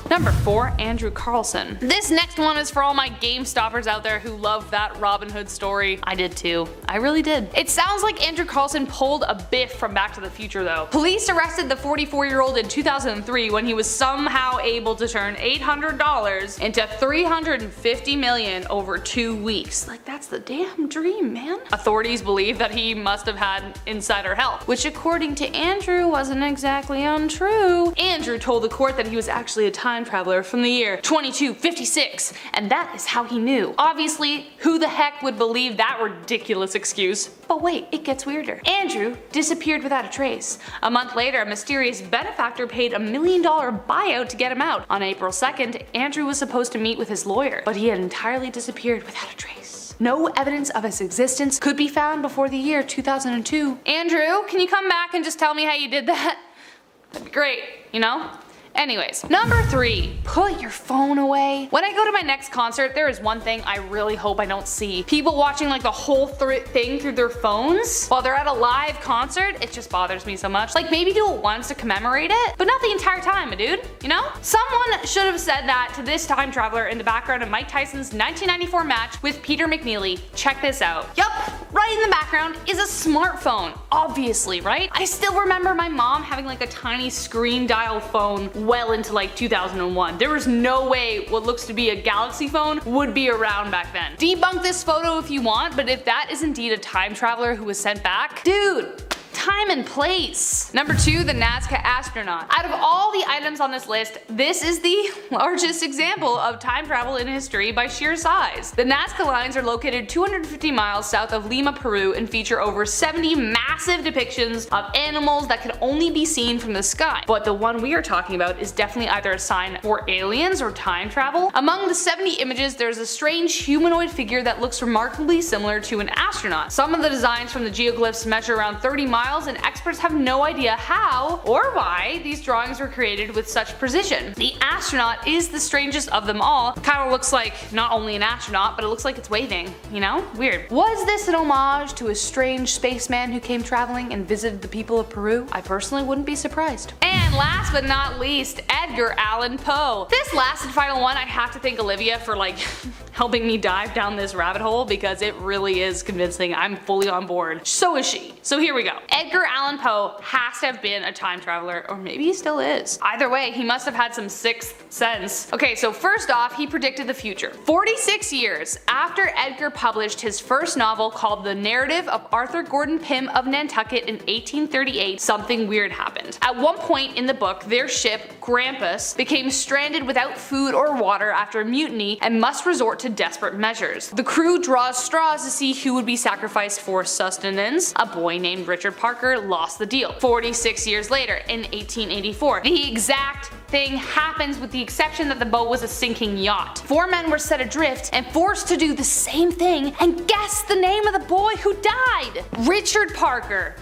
Number 4. Andrew Carlson. This next one is for all my Game Stoppers out there who love that Robin Hood story. I did too. I really did. It sounds like Andrew Carlson pulled a Biff from Back to the Future though. Police arrested the 44-year-old in 2003 when he was somehow able to turn $800 into $350 million over 2 weeks. That's the damn dream, man. Authorities believe that he must have had insider help, which according to Andrew wasn't exactly untrue. Andrew told the court that he was actually a time traveler from the year 2256, and that is how he knew. Obviously, who the heck would believe that ridiculous excuse? But wait, it gets weirder. Andrew disappeared without a trace. A month later, a mysterious benefactor paid $1 million buyout to get him out. On April 2nd, Andrew was supposed to meet with his lawyer, but he had entirely disappeared without a trace. No evidence of his existence could be found before the year 2002. Andrew, can you come back and just tell me how you did that? That'd be great, you know? Anyways, number 3, put your phone away. When I go to my next concert, there is one thing I really hope I don't see. People watching the whole thing through their phones while they're at a live concert. It just bothers me so much. Maybe do it once to commemorate it, but not the entire time, my dude, you know? Someone should have said that to this time traveler in the background of Mike Tyson's 1994 match with Peter McNeely. Check this out. Yup, right right in the background is a smartphone, obviously, right? I still remember my mom having like a tiny screen dial phone well into like 2001. There was no way what looks to be a Galaxy phone would be around back then. Debunk this photo if you want, but if that is indeed a time traveler who was sent back, dude, time and place. Number 2, the Nazca astronaut. Out of all the items on this list, this is the largest example of time travel in history by sheer size. The Nazca lines are located 250 miles south of Lima, Peru, and feature over 70 massive depictions of animals that can only be seen from the sky. But the one we are talking about is definitely either a sign for aliens or time travel. Among the 70 images, there's a strange humanoid figure that looks remarkably similar to an astronaut. Some of the designs from the geoglyphs measure around 30 miles, and experts have no idea how or why these drawings were created with such precision. The astronaut is the strangest of them all. Kinda looks like not only an astronaut, but it looks like it's waving, you know? Weird. Was this an homage to a strange spaceman who came traveling and visited the people of Peru? I personally wouldn't be surprised. And last but not least, Edgar Allan Poe. This last and final one, I have to thank Olivia for like helping me dive down this rabbit hole because it really is convincing. I'm fully on board. So is she. So here we go. Edgar Allan Poe has to have been a time traveler, or maybe he still is. Either way, he must have had some sixth sense. Okay, so first off, he predicted the future. 46 years after Edgar published his first novel called The Narrative of Arthur Gordon Pym of Nantucket in 1838, something weird happened. At one point in the book, their ship, Grampus, became stranded without food or water after a mutiny and must resort to desperate measures. The crew draws straws to see who would be sacrificed for sustenance. A boy named Richard Parker lost the deal. 46 years later, in 1884, the exact thing happens with the exception that the boat was a sinking yacht. 4 men were set adrift and forced to do the same thing, and guess the name of the boy who died! Richard Parker.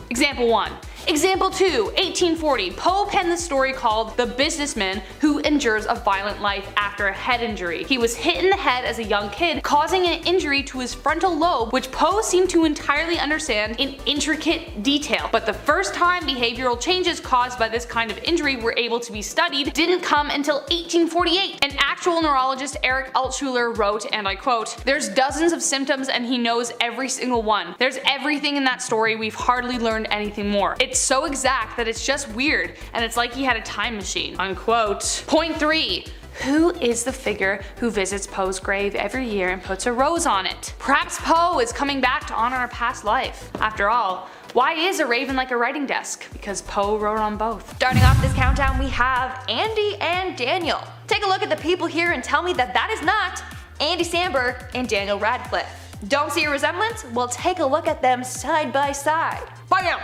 Example 1. Example 2, 1840, Poe penned the story called The Businessman Who Endures a Violent Life After a Head Injury. He was hit in the head as a young kid, causing an injury to his frontal lobe, which Poe seemed to entirely understand in intricate detail. But the first time behavioral changes caused by this kind of injury were able to be studied didn't come until 1848. An actual neurologist, Eric Altschuler, wrote, and I quote, "There's dozens of symptoms and he knows every single one. There's everything in that story, we've hardly learned anything more. It's so exact that it's just weird, and it's like he had a time machine." Unquote. Point 3. Who is the figure who visits Poe's grave every year and puts a rose on it? Perhaps Poe is coming back to honor a past life. After all, why is a raven like a writing desk? Because Poe wrote on both. Starting off this countdown, we have Andy and Daniel. Take a look at the people here and tell me that that is not Andy Samberg and Daniel Radcliffe. Don't see a resemblance? Well, take a look at them side by side. Bam!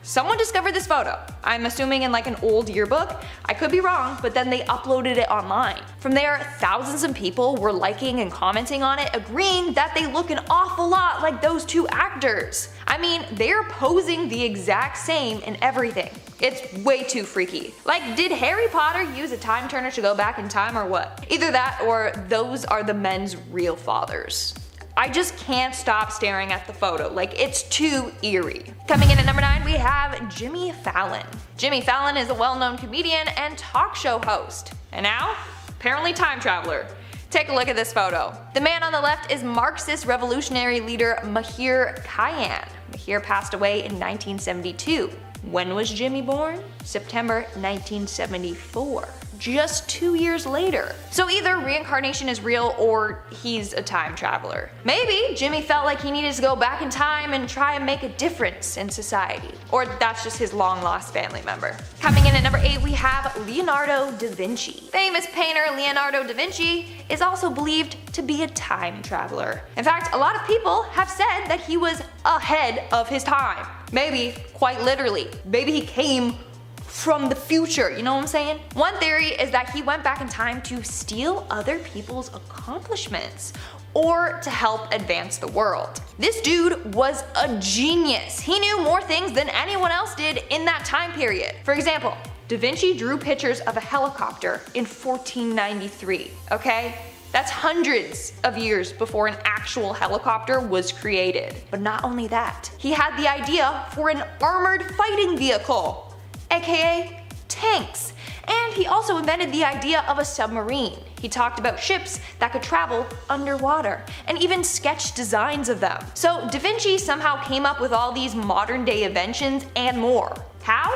Someone discovered this photo. I'm assuming in like an old yearbook. I could be wrong, but then they uploaded it online. From there, thousands of people were liking and commenting on it, agreeing that they look an awful lot like those two actors. I mean, they're posing the exact same in everything. It's way too freaky. Like, did Harry Potter use a time turner to go back in time or what? Either that or those are the men's real fathers. I just can't stop staring at the photo, like it's too eerie. Coming in at number 9, we have Jimmy Fallon. Jimmy Fallon is a well-known comedian and talk show host, and now, apparently time traveler. Take a look at this photo. The man on the left is Marxist revolutionary leader Mahir Khayyam. Mahir passed away in 1972. When was Jimmy born? September 1974. Just 2 years later. So either reincarnation is real or he's a time traveler. Maybe Jimmy felt like he needed to go back in time and try and make a difference in society. Or that's just his long lost family member. Coming in at number 8, we have Leonardo da Vinci. Famous painter Leonardo da Vinci is also believed to be a time traveler. In fact, a lot of people have said that he was ahead of his time. Maybe quite literally. Maybe he came from the future, you know what I'm saying? One theory is that he went back in time to steal other people's accomplishments or to help advance the world. This dude was a genius. He knew more things than anyone else did in that time period. For example, Da Vinci drew pictures of a helicopter in 1493, okay? That's hundreds of years before an actual helicopter was created. But not only that, he had the idea for an armored fighting vehicle, aka tanks. And he also invented the idea of a submarine. He talked about ships that could travel underwater, and even sketched designs of them. So Da Vinci somehow came up with all these modern day inventions and more. How?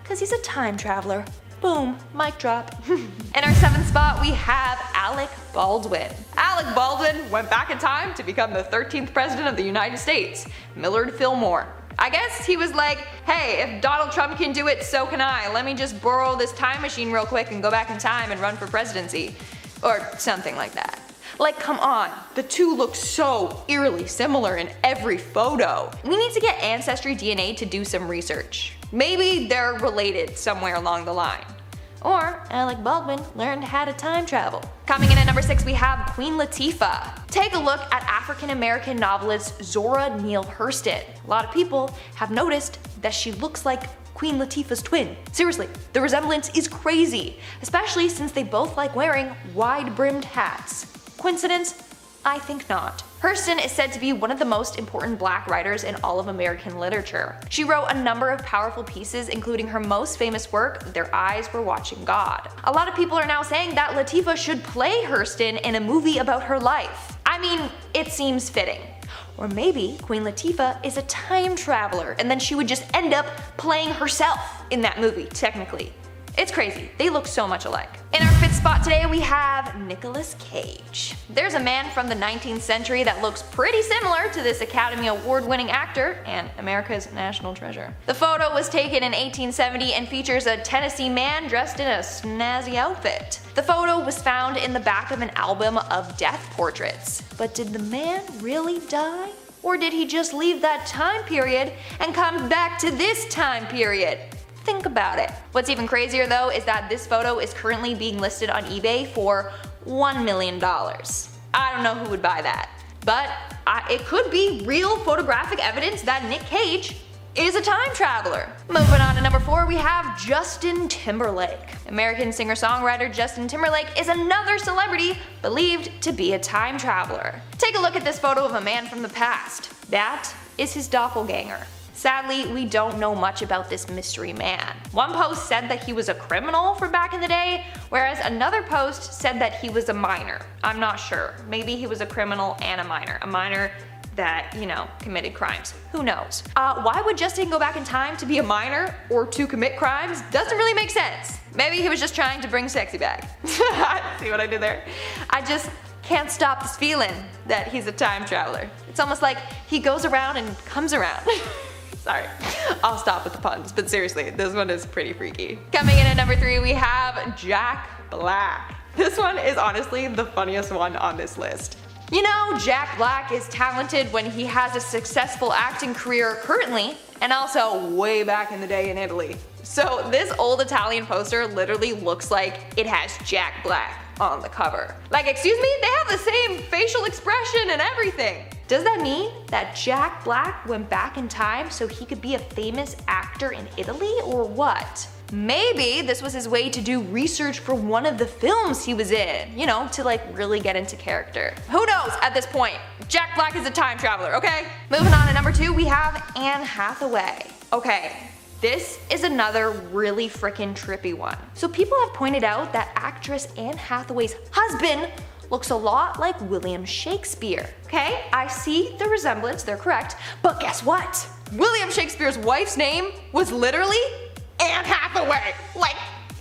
Because he's a time traveler. Boom, mic drop. In our 7th spot, we have Alec Baldwin. Alec Baldwin went back in time to become the 13th president of the United States, Millard Fillmore. I guess he was like, hey, if Donald Trump can do it, so can I. Let me just borrow this time machine real quick and go back in time and run for presidency. Or something like that. Like, come on, the two look so eerily similar in every photo. We need to get Ancestry DNA to do some research. Maybe they're related somewhere along the line. Or Alec Baldwin learned how to time travel. Coming in at number 6, we have Queen Latifah. Take a look at African-American novelist Zora Neale Hurston. A lot of people have noticed that she looks like Queen Latifah's twin. Seriously, the resemblance is crazy, especially since they both like wearing wide-brimmed hats. Coincidence? I think not. Hurston is said to be one of the most important black writers in all of American literature. She wrote a number of powerful pieces, including her most famous work, Their Eyes Were Watching God. A lot of people are now saying that Latifah should play Hurston in a movie about her life. I mean, it seems fitting. Or maybe Queen Latifah is a time traveler and then she would just end up playing herself in that movie, technically. It's crazy, they look so much alike. In our 5th spot today, we have Nicolas Cage. There's a man from the 19th century that looks pretty similar to this Academy Award-winning actor and America's national treasure. The photo was taken in 1870 and features a Tennessee man dressed in a snazzy outfit. The photo was found in the back of an album of death portraits. But did the man really die? Or did he just leave that time period and come back to this time period? Think about it. What's even crazier though is that this photo is currently being listed on eBay for $1 million. I don't know who would buy that, but it could be real photographic evidence that Nick Cage is a time traveler. Moving on to number 4, we have Justin Timberlake. American singer-songwriter Justin Timberlake is another celebrity believed to be a time traveler. Take a look at this photo of a man from the past. That is his doppelganger. Sadly, we don't know much about this mystery man. One post said that he was a criminal from back in the day, whereas another post said that he was a minor. I'm not sure. Maybe he was a criminal and a minor that, you know, committed crimes. Who knows? Why would Justin go back in time to be a minor or to commit crimes? Doesn't really make sense. Maybe he was just trying to bring sexy back. See what I did there? I just can't stop this feeling that he's a time traveler. It's almost like he goes around and comes around. Sorry, I'll stop with the puns, but seriously, this one is pretty freaky. Coming in at number 3, we have Jack Black. This one is honestly the funniest one on this list. You know, Jack Black is talented when he has a successful acting career currently, and also way back in the day in Italy. So this old Italian poster literally looks like it has Jack Black on the cover. Like, excuse me, they have the same facial expression and everything. Does that mean that Jack Black went back in time so he could be a famous actor in Italy, or what? Maybe this was his way to do research for one of the films he was in, you know, to like really get into character. Who knows at this point? Jack Black is a time traveler, okay? Moving on to number 2, we have Anne Hathaway. Okay, this is another really frickin' trippy one. So people have pointed out that actress Anne Hathaway's husband looks a lot like William Shakespeare. Okay, I see the resemblance, they're correct, but guess what? William Shakespeare's wife's name was literally Anne Hathaway. Like,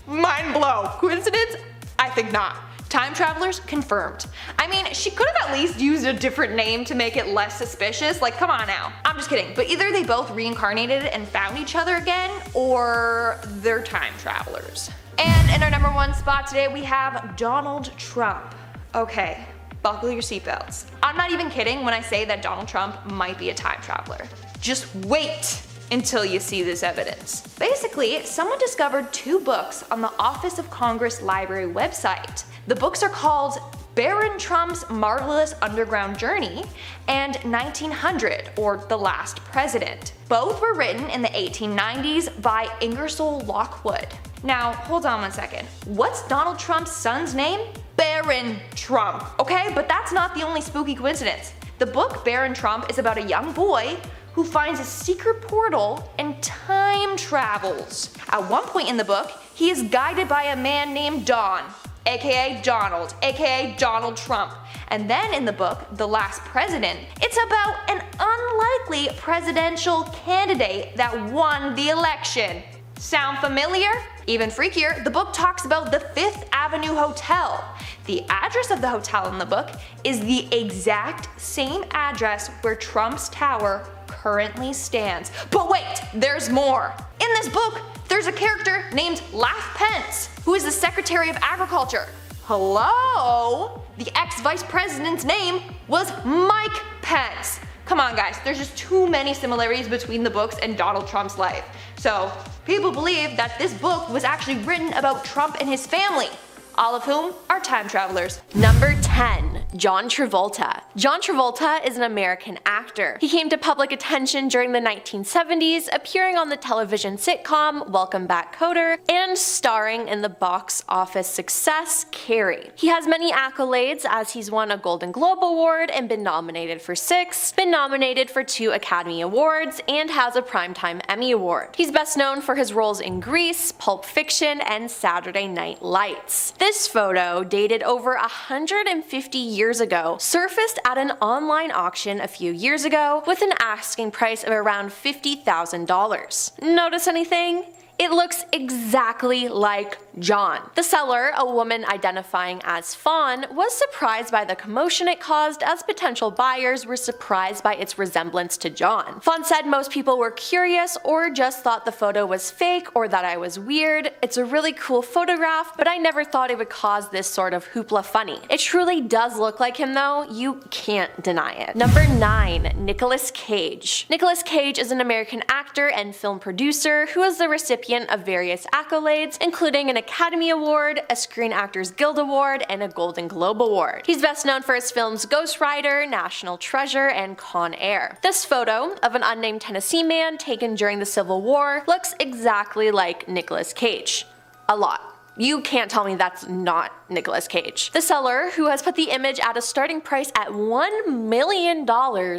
mind blow. Coincidence? I think not. Time travelers confirmed. I mean, she could have at least used a different name to make it less suspicious. Like, come on now. I'm just kidding. But either they both reincarnated and found each other again, or they're time travelers. And in our number 1 spot today, we have Donald Trump. Okay, buckle your seatbelts. I'm not even kidding when I say that Donald Trump might be a time traveler. Just wait until you see this evidence. Basically, someone discovered 2 books on the Office of Congress Library website. The books are called Baron Trump's Marvelous Underground Journey and 1900, or The Last President. Both were written in the 1890s by Ingersoll Lockwood. Now, hold on one second. What's Donald Trump's son's name? Baron Trump, okay? But that's not the only spooky coincidence. The book Baron Trump is about a young boy who finds a secret portal and time travels. At one point in the book, he is guided by a man named Don, aka Donald, aka Donald Trump. And then in the book, The Last President, it's about an unlikely presidential candidate that won the election. Sound familiar? Even freakier, the book talks about the Fifth Avenue Hotel. The address of the hotel in the book is the exact same address where Trump's tower currently stands. But wait, there's more. In this book, there's a character named Laugh Pence, who is the Secretary of Agriculture. Hello? The ex-vice president's name was Mike Pence. Come on guys, there's just too many similarities between the books and Donald Trump's life. So, people believe that this book was actually written about Trump and his family, all of whom are time travelers. Number 10. John Travolta. John Travolta is an American actor. He came to public attention during the 1970s, appearing on the television sitcom Welcome Back, Kotter, and starring in the box office success Carrie. He has many accolades as he's won a Golden Globe Award and been nominated for 6, been nominated for 2 Academy Awards, and has a Primetime Emmy Award. He's best known for his roles in Grease, Pulp Fiction, and Saturday Night Lights. This photo, dated over 150 years ago, surfaced at an online auction a few years ago with an asking price of around $50,000. Notice anything? It looks exactly like John. The seller, a woman identifying as Fawn, was surprised by the commotion it caused as potential buyers were surprised by its resemblance to John. Fawn said most people were curious or just thought the photo was fake or that I was weird. It's a really cool photograph, but I never thought it would cause this sort of hoopla funny. It truly does look like him though, you can't deny it. Number 9. Nicolas Cage. Nicolas Cage is an American actor and film producer who is the recipient of various accolades, including an Academy Award, a Screen Actors Guild Award, and a Golden Globe Award. He's best known for his films Ghost Rider, National Treasure, and Con Air. This photo of an unnamed Tennessee man taken during the Civil War looks exactly like Nicolas Cage. A lot. You can't tell me that's not Nicolas Cage. The seller, who has put the image at a starting price at $1 million,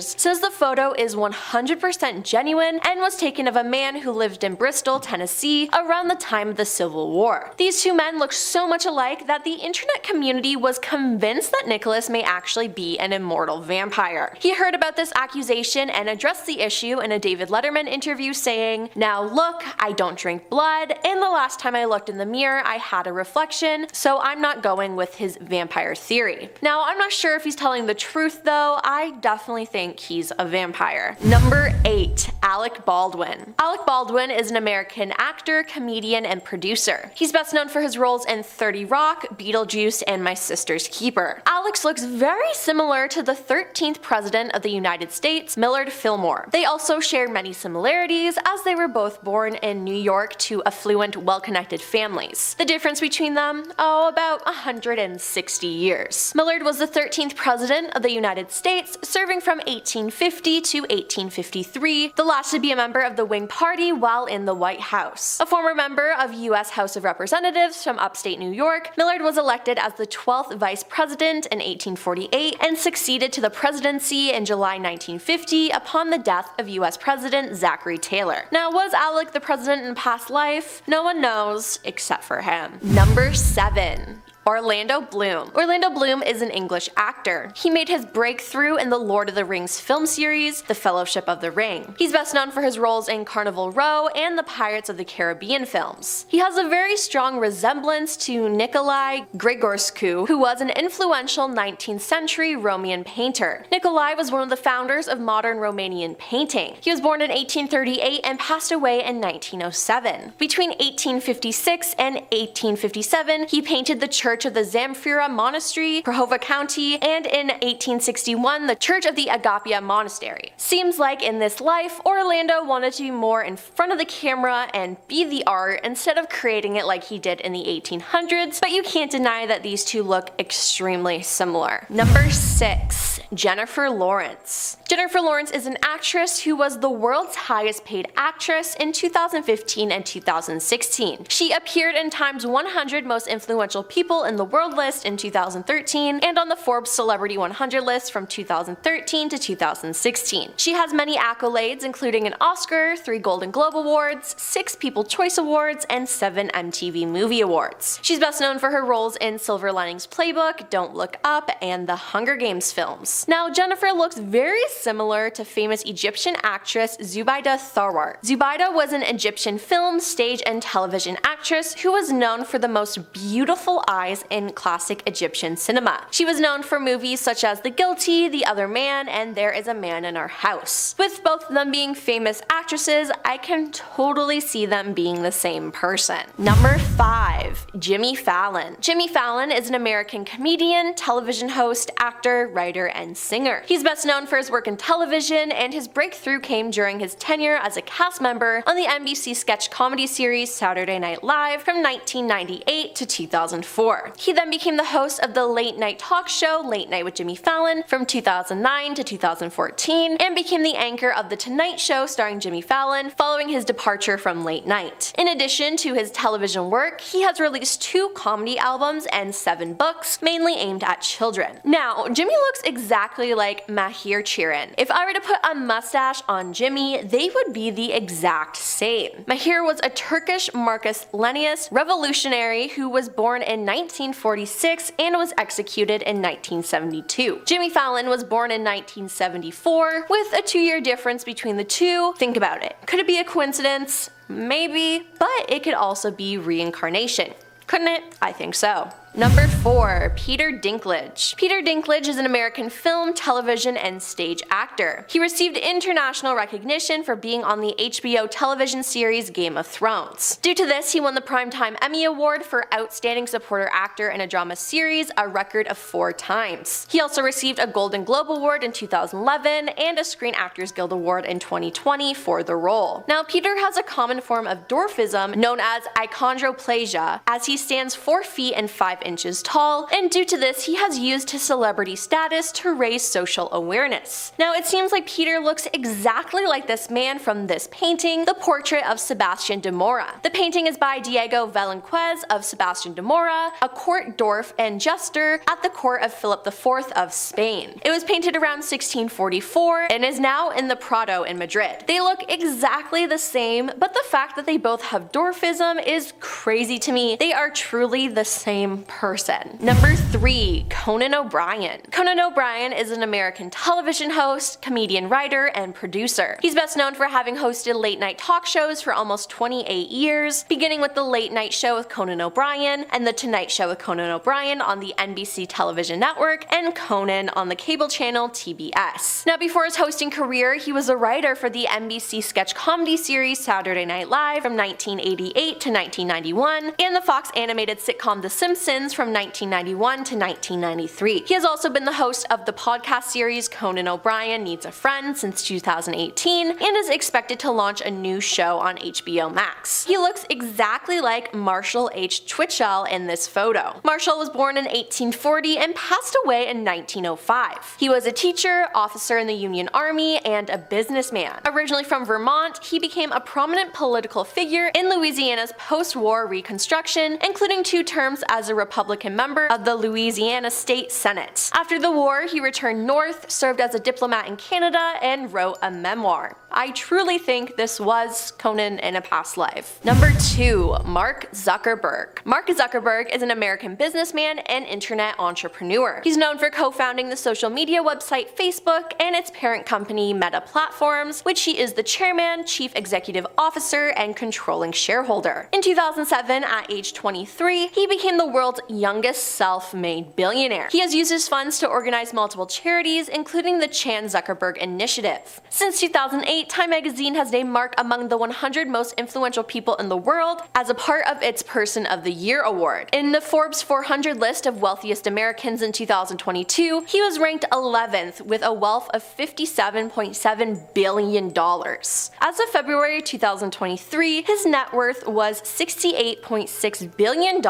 says the photo is 100% genuine and was taken of a man who lived in Bristol, Tennessee around the time of the Civil War. These two men look so much alike that the internet community was convinced that Nicolas may actually be an immortal vampire. He heard about this accusation and addressed the issue in a David Letterman interview saying, "Now look, I don't drink blood, and the last time I looked in the mirror I had a reflection, so I'm not going with his vampire theory." Now, I'm not sure if he's telling the truth though, I definitely think he's a vampire. Number 8. Alec Baldwin. Alec Baldwin is an American actor, comedian, and producer. He's best known for his roles in 30 Rock, Beetlejuice, and My Sister's Keeper. Alex looks very similar to the 13th President of the United States, Millard Fillmore. They also share many similarities as they were both born in New York to affluent, well-connected families. The difference between them? Oh, about 160 years. Millard was the 13th President of the United States, serving from 1850 to 1853, the last to be a member of the Whig Party while in the White House. A former member of U.S. House of Representatives from upstate New York, Millard was elected as the 12th Vice President in 1848 and succeeded to the presidency in July 1950 upon the death of U.S. President Zachary Taylor. Now, was Alec the president in past life? No one knows except for him. Number 7. Orlando Bloom. Orlando Bloom is an English actor. He made his breakthrough in the Lord of the Rings film series, The Fellowship of the Ring. He's best known for his roles in Carnival Row and the Pirates of the Caribbean films. He has a very strong resemblance to Nicolae Grigorescu, who was an influential 19th century Romanian painter. Nicolae was one of the founders of modern Romanian painting. He was born in 1838 and passed away in 1907. Between 1856 and 1857, he painted the Church of the Zamfira Monastery, Prahova County, and in 1861 the Church of the Agapia Monastery. Seems like in this life, Orlando wanted to be more in front of the camera and be the art instead of creating it like he did in the 1800s, but you can't deny that these two look extremely similar. Number 6. Jennifer Lawrence. Jennifer Lawrence is an actress who was the world's highest paid actress in 2015 and 2016. She appeared in Time's 100 Most Influential People people in the world list in 2013 and on the Forbes Celebrity 100 list from 2013 to 2016. She has many accolades, including an Oscar, 3 Golden Globe Awards, 6 People's Choice Awards, and 7 MTV Movie Awards. She's best known for her roles in Silver Linings Playbook, Don't Look Up, and the Hunger Games films. Now, Jennifer looks very similar to famous Egyptian actress Zubaida Thawart. Zubaida was an Egyptian film, stage, and television actress who was known for the most beautiful eyes in classic Egyptian cinema. She was known for movies such as The Guilty, The Other Man, and There Is a Man in Our House. With both of them being famous actresses, I can totally see them being the same person. Number 5. Jimmy Fallon. Jimmy Fallon is an American comedian, television host, actor, writer, and singer. He's best known for his work in television, and his breakthrough came during his tenure as a cast member on the NBC sketch comedy series Saturday Night Live from 1998 to 2004. He then became the host of the late night talk show Late Night with Jimmy Fallon from 2009 to 2014, and became the anchor of The Tonight Show starring Jimmy Fallon following his departure from late night. In addition to his television work, he has released 2 comedy albums and 7 books, mainly aimed at children. Now, Jimmy looks exactly like Mahir Chiran. If I were to put a mustache on Jimmy, they would be the exact same. Mahir was a Turkish Marxist-Leninist revolutionary who was born in 1946 and was executed in 1972. Jimmy Fallon was born in 1974, with a 2-year difference between the two. Think about it. Could it be a coincidence? Maybe, but it could also be reincarnation. Couldn't it? I think so. Number 4. Peter Dinklage. Peter Dinklage is an American film, television, and stage actor. He received international recognition for being on the HBO television series Game of Thrones. Due to this, he won the Primetime Emmy Award for Outstanding Supporting Actor in a Drama Series, a record of 4 times. He also received a Golden Globe Award in 2011 and a Screen Actors Guild Award in 2020 for the role. Now, Peter has a common form of dwarfism known as achondroplasia, as he stands 4 feet and 5 inches tall, and due to this he has used his celebrity status to raise social awareness. Now, it seems like Peter looks exactly like this man from this painting, the portrait of Sebastian de Mora. The painting is by Diego Velázquez of Sebastian de Mora, a court dwarf and jester at the court of Philip IV of Spain. It was painted around 1644 and is now in the Prado in Madrid. They look exactly the same, but the fact that they both have dwarfism is crazy to me. They are truly the same person. Number 3. Conan O'Brien. Conan O'Brien is an American television host, comedian, writer, and producer. He's best known for having hosted late night talk shows for almost 28 years, beginning with The Late Night Show with Conan O'Brien and The Tonight Show with Conan O'Brien on the NBC television network and Conan on the cable channel TBS. Now, before his hosting career, he was a writer for the NBC sketch comedy series Saturday Night Live from 1988 to 1991 and the Fox animated sitcom The Simpsons from 1991 to 1993. He has also been the host of the podcast series Conan O'Brien Needs a Friend since 2018 and is expected to launch a new show on HBO Max. He looks exactly like Marshall H. Twitchell in this photo. Marshall was born in 1840 and passed away in 1905. He was a teacher, officer in the Union Army, and a businessman. Originally from Vermont, he became a prominent political figure in Louisiana's post-war Reconstruction, including 2 terms as a Republican member of the Louisiana State Senate. After the war, he returned north, served as a diplomat in Canada, and wrote a memoir. I truly think this was Conan in a past life. Number 2. Mark Zuckerberg. Mark Zuckerberg is an American businessman and internet entrepreneur. He's known for co-founding the social media website Facebook and its parent company Meta Platforms, which he is the chairman, chief executive officer, and controlling shareholder. In 2007, at age 23, he became the world's youngest self-made billionaire. He has used his funds to organize multiple charities, including the Chan Zuckerberg Initiative. Since 2008, Time magazine has named Mark among the 100 most influential people in the world as a part of its Person of the Year award. In the Forbes 400 list of wealthiest Americans in 2022, he was ranked 11th with a wealth of $57.7 billion. As of February 2023, his net worth was $68.6 billion,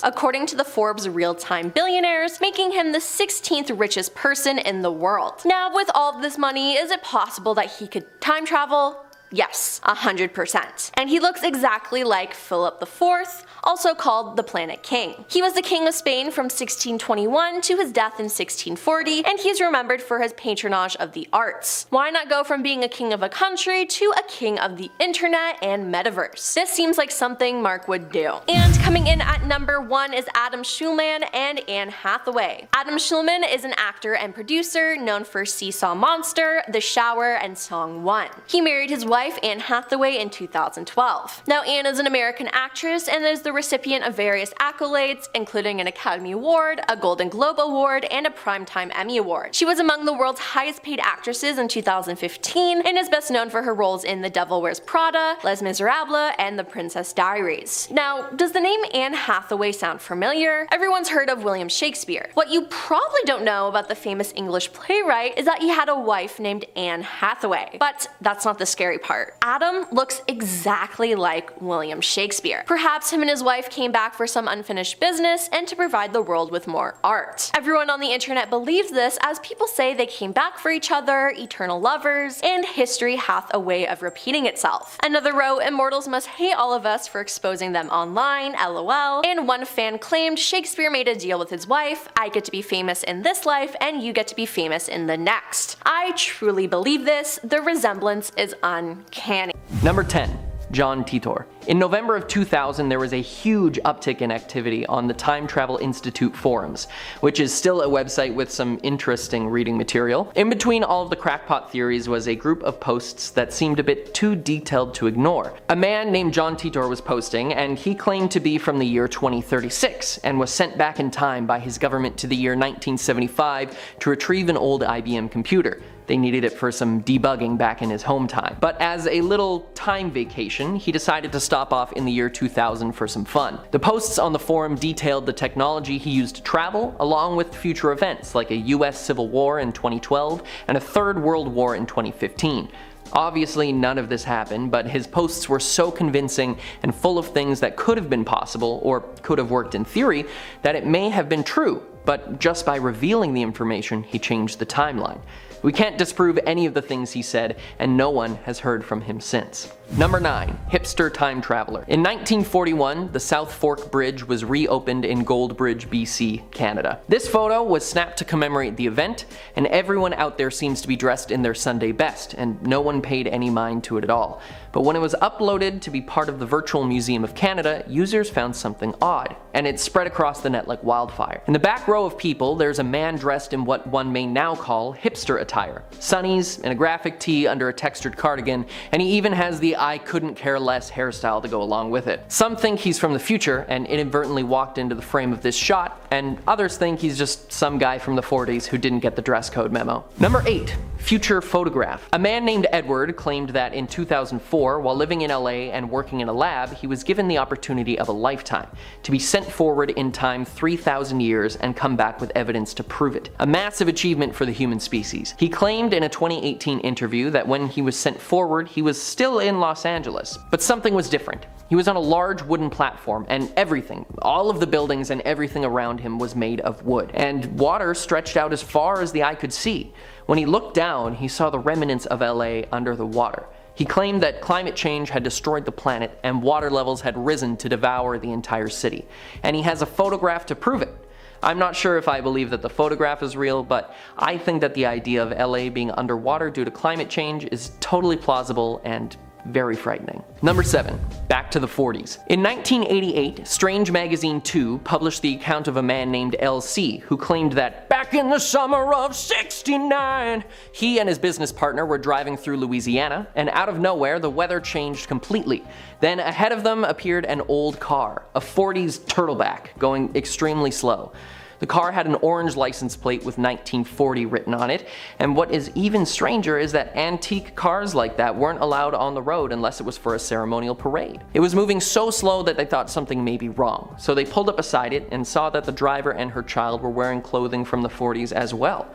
according to the Forbes Real-Time Billionaires, making him the 16th richest person in the world. Now, with all of this money, is it possible that he could time travel? Yes, 100%. And he looks exactly like Philip IV, also called the Planet King. He was the King of Spain from 1621 to his death in 1640, and he's remembered for his patronage of the arts. Why not go from being a king of a country to a king of the internet and metaverse? This seems like something Mark would do. And coming in at number 1 is Adam Schulman and Anne Hathaway. Adam Schulman is an actor and producer known for Seesaw Monster, The Shower, and Song 1. He married his wife Anne Hathaway in 2012. Now Anne is an American actress and is the recipient of various accolades, including an Academy Award, a Golden Globe Award, and a Primetime Emmy Award. She was among the world's highest paid actresses in 2015 and is best known for her roles in The Devil Wears Prada, Les Miserables, and The Princess Diaries. Now, does the name Anne Hathaway sound familiar? Everyone's heard of William Shakespeare. What you probably don't know about the famous English playwright is that he had a wife named Anne Hathaway. But that's not the scary part. Adam looks exactly like William Shakespeare. Perhaps him and his wife came back for some unfinished business and to provide the world with more art. Everyone on the internet believes this, as people say they came back for each other, eternal lovers, and history hath a way of repeating itself. Another wrote, immortals must hate all of us for exposing them online, lol, and one fan claimed Shakespeare made a deal with his wife, I get to be famous in this life and you get to be famous in the next. I truly believe this, the resemblance is uncanny. Number 10. John Titor. In November of 2000, there was a huge uptick in activity on the Time Travel Institute forums, which is still a website with some interesting reading material. In between all of the crackpot theories was a group of posts that seemed a bit too detailed to ignore. A man named John Titor was posting, and he claimed to be from the year 2036 and was sent back in time by his government to the year 1975 to retrieve an old IBM computer. They needed it for some debugging back in his home time. But as a little time vacation, he decided to stop off in the year 2000 for some fun. The posts on the forum detailed the technology he used to travel, along with future events like a US Civil War in 2012 and a Third World War in 2015. Obviously none of this happened, but his posts were so convincing and full of things that could have been possible or could have worked in theory that it may have been true, but just by revealing the information he changed the timeline. We can't disprove any of the things he said, and no one has heard from him since. Number 9. Hipster Time Traveler. In 1941, the South Fork Bridge was reopened in Goldbridge, BC, Canada. This photo was snapped to commemorate the event, and everyone out there seems to be dressed in their Sunday best, and no one paid any mind to it at all. But when it was uploaded to be part of the Virtual Museum of Canada, users found something odd, and it spread across the net like wildfire. In the back row of people, there's a man dressed in what one may now call hipster attire. Sunnies and a graphic tee under a textured cardigan, and he even has the I couldn't care less hairstyle to go along with it. Some think he's from the future and inadvertently walked into the frame of this shot, and others think he's just some guy from the 40s who didn't get the dress code memo. Number 8. Future Photograph. A man named Edward claimed that in 2004, while living in LA and working in a lab, he was given the opportunity of a lifetime to be sent forward in time 3,000 years and come back with evidence to prove it. A massive achievement for the human species. He claimed in a 2018 interview that when he was sent forward, he was still in Los Angeles, but something was different. He was on a large wooden platform, and everything, all of the buildings and everything around him was made of wood, and water stretched out as far as the eye could see. When he looked down, he saw the remnants of LA under the water. He claimed that climate change had destroyed the planet and water levels had risen to devour the entire city. And he has a photograph to prove it. I'm not sure if I believe that the photograph is real, but I think that the idea of LA being underwater due to climate change is totally plausible and very frightening. Number 7. Back to the 40s. In 1988, Strange Magazine 2 published the account of a man named LC who claimed that back in the summer of '69, he and his business partner were driving through Louisiana, and out of nowhere the weather changed completely. Then ahead of them appeared an old car, a 40s turtleback, going extremely slow. The car had an orange license plate with 1940 written on it, and what is even stranger is that antique cars like that weren't allowed on the road unless it was for a ceremonial parade. It was moving so slow that they thought something may be wrong, so they pulled up beside it and saw that the driver and her child were wearing clothing from the 40s as well.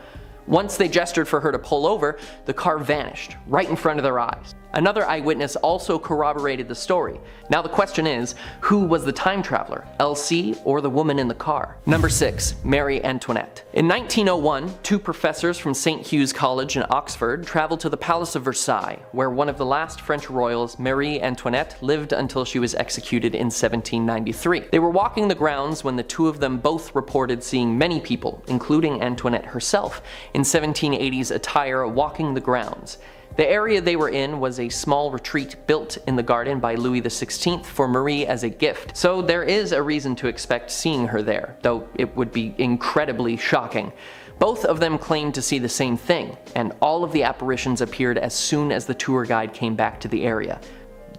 Once they gestured for her to pull over, the car vanished, right in front of their eyes. Another eyewitness also corroborated the story. Now the question is, who was the time traveler, Elsie or the woman in the car? Number 6. Marie Antoinette. In 1901, 2 professors from St. Hugh's College in Oxford traveled to the Palace of Versailles, where one of the last French royals, Marie Antoinette, lived until she was executed in 1793. They were walking the grounds when the two of them both reported seeing many people, including Antoinette herself, in 1780s attire walking the grounds. The area they were in was a small retreat built in the garden by Louis XVI for Marie as a gift, so there is a reason to expect seeing her there, though it would be incredibly shocking. Both of them claimed to see the same thing, and all of the apparitions appeared as soon as the tour guide came back to the area.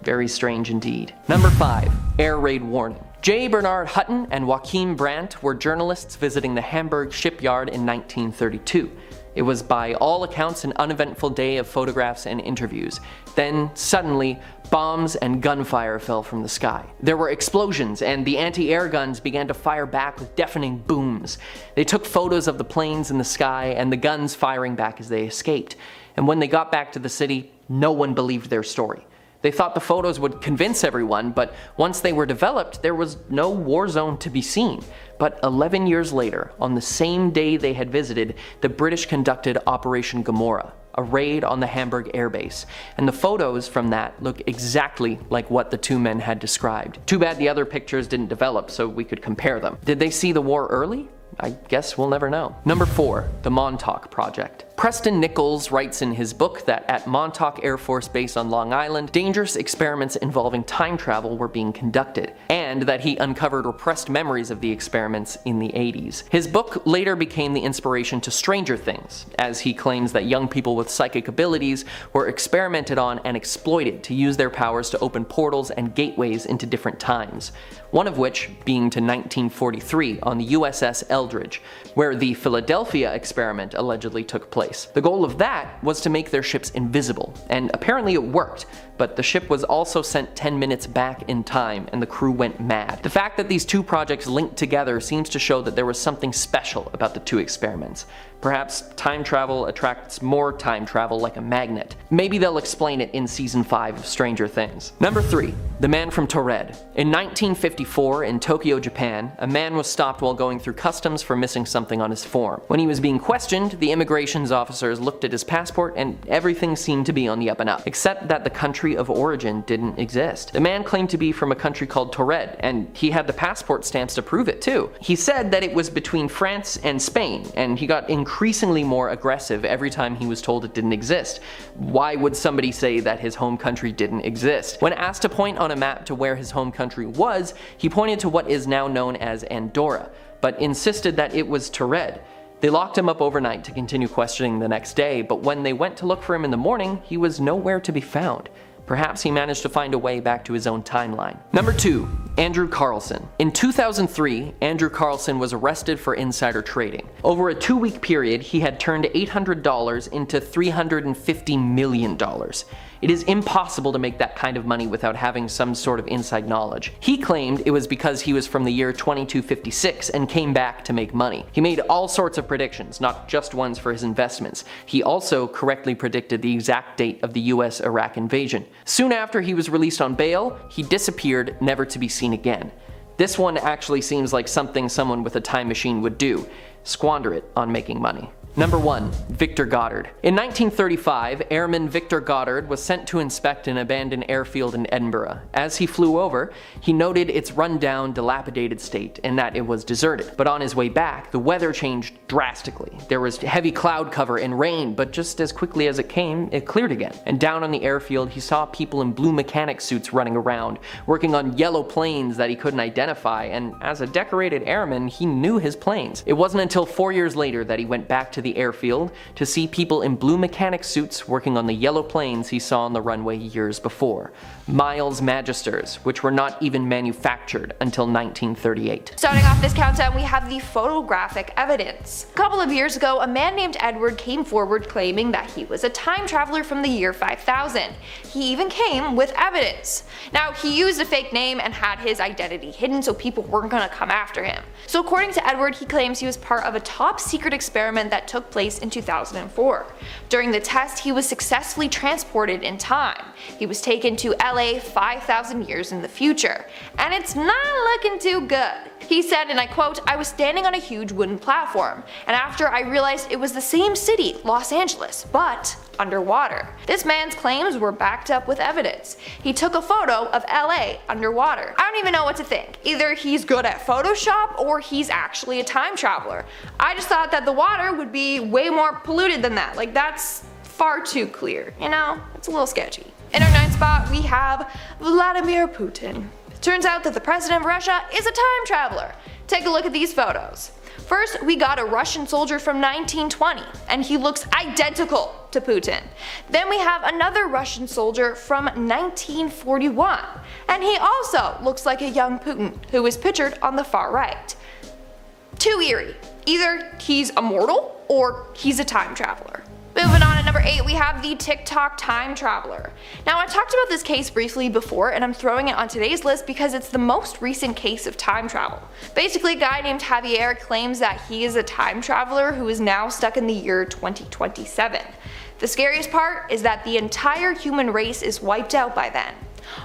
Very strange indeed. Number 5. Air raid warning. J. Bernard Hutton and Joachim Brandt were journalists visiting the Hamburg shipyard in 1932. It was by all accounts an uneventful day of photographs and interviews. Then, suddenly, bombs and gunfire fell from the sky. There were explosions, and the anti-air guns began to fire back with deafening booms. They took photos of the planes in the sky and the guns firing back as they escaped. And when they got back to the city, no one believed their story. They thought the photos would convince everyone, but once they were developed, there was no war zone to be seen. But 11 years later, on the same day they had visited, the British conducted Operation Gomorrah, a raid on the Hamburg airbase, and the photos from that look exactly like what the two men had described. Too bad the other pictures didn't develop so we could compare them. Did they see the war early? I guess we'll never know. Number 4. The Montauk Project. Preston Nichols writes in his book that at Montauk Air Force Base on Long Island, dangerous experiments involving time travel were being conducted, and that he uncovered repressed memories of the experiments in the 80s. His book later became the inspiration to Stranger Things, as he claims that young people with psychic abilities were experimented on and exploited to use their powers to open portals and gateways into different times. One of which being to 1943 on the USS Eldridge, where the Philadelphia experiment allegedly took place. The goal of that was to make their ships invisible, and apparently it worked, but the ship was also sent 10 minutes back in time and the crew went mad. The fact that these two projects linked together seems to show that there was something special about the two experiments. Perhaps time travel attracts more time travel like a magnet. Maybe they'll explain it in season 5 of Stranger Things. Number 3. The Man from Taured. In 1954, in Tokyo, Japan, a man was stopped while going through customs for missing something on his form. When he was being questioned, the immigration officers looked at his passport and everything seemed to be on the up and up, except that the country of origin didn't exist. The man claimed to be from a country called Taured, and he had the passport stamps to prove it too. He said that it was between France and Spain, and he got increasingly more aggressive every time he was told it didn't exist. Why would somebody say that his home country didn't exist? When asked to point on a map to where his home country was, he pointed to what is now known as Andorra, but insisted that it was Taured. They locked him up overnight to continue questioning the next day, but when they went to look for him in the morning, he was nowhere to be found. Perhaps he managed to find a way back to his own timeline. Number 2. Andrew Carlson. In 2003, Andrew Carlson was arrested for insider trading. Over a 2-week period, he had turned $800 into $350 million. It is impossible to make that kind of money without having some sort of inside knowledge. He claimed it was because he was from the year 2256 and came back to make money. He made all sorts of predictions, not just ones for his investments. He also correctly predicted the exact date of the US-Iraq invasion. Soon after he was released on bail, he disappeared, never to be seen again. This one actually seems like something someone with a time machine would do. Squander it on making money. Number 1. Victor Goddard. In 1935, Airman Victor Goddard was sent to inspect an abandoned airfield in Edinburgh. As he flew over, he noted its run-down, dilapidated state and that it was deserted. But on his way back, the weather changed drastically. There was heavy cloud cover and rain, but just as quickly as it came, it cleared again. And down on the airfield, he saw people in blue mechanic suits running around, working on yellow planes that he couldn't identify, and as a decorated airman, he knew his planes. It wasn't until 4 years later that he went back to the airfield to see people in blue mechanic suits working on the yellow planes he saw on the runway years before. Miles Magisters, which were not even manufactured until 1938. Starting off this countdown, we have the photographic evidence. A couple of years ago, a man named Edward came forward claiming that he was a time traveler from the year 5000. He even came with evidence. Now, he used a fake name and had his identity hidden so people weren't gonna come after him. So according to Edward, he claims he was part of a top secret experiment that took took place in 2004. During the test, he was successfully transported in time. He was taken to LA 5,000 years in the future, and it's not looking too good. He said, and I quote, "I was standing on a huge wooden platform, and after I realized it was the same city, Los Angeles, but underwater." This man's claims were backed up with evidence. He took a photo of LA underwater. I don't even know what to think. Either he's good at Photoshop or he's actually a time traveler. I just thought that the water would be way more polluted than that. Like, that's far too clear, you know? It's a little sketchy. In our 9th spot, we have Vladimir Putin. It turns out that the president of Russia is a time traveler. Take a look at these photos. First, we got a Russian soldier from 1920, and he looks identical to Putin. Then we have another Russian soldier from 1941, and he also looks like a young Putin, who is pictured on the far right. Too eerie. Either he's immortal or he's a time traveler. Moving on, at number 8, we have the TikTok time traveler. Now, I talked about this case briefly before, and I'm throwing it on today's list because it's the most recent case of time travel. Basically, a guy named Javier claims that he is a time traveler who is now stuck in the year 2027. The scariest part is that the entire human race is wiped out by then.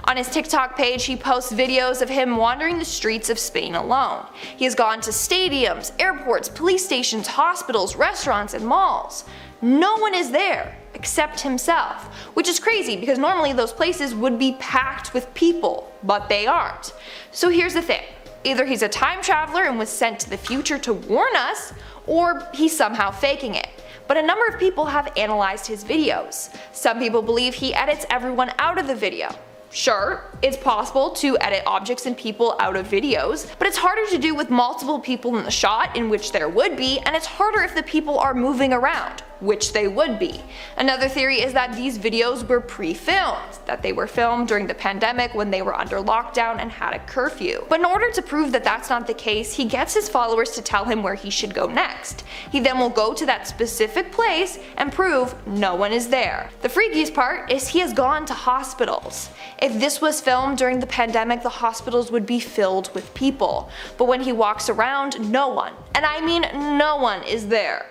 On his TikTok page, he posts videos of him wandering the streets of Spain alone. He has gone to stadiums, airports, police stations, hospitals, restaurants, and malls. No one is there except himself, which is crazy because normally those places would be packed with people, but they aren't. So here's the thing. Either he's a time traveler and was sent to the future to warn us, or he's somehow faking it. But a number of people have analyzed his videos. Some people believe he edits everyone out of the video. Sure, it's possible to edit objects and people out of videos, but it's harder to do with multiple people in the shot, in which there would be, and it's harder if the people are moving around, which they would be. Another theory is that these videos were pre-filmed, that they were filmed during the pandemic when they were under lockdown and had a curfew. But in order to prove that that's not the case, he gets his followers to tell him where he should go next. He then will go to that specific place and prove no one is there. The freakiest part is he has gone to hospitals. If this was filmed during the pandemic, the hospitals would be filled with people. But when he walks around, no one, and I mean no one, is there.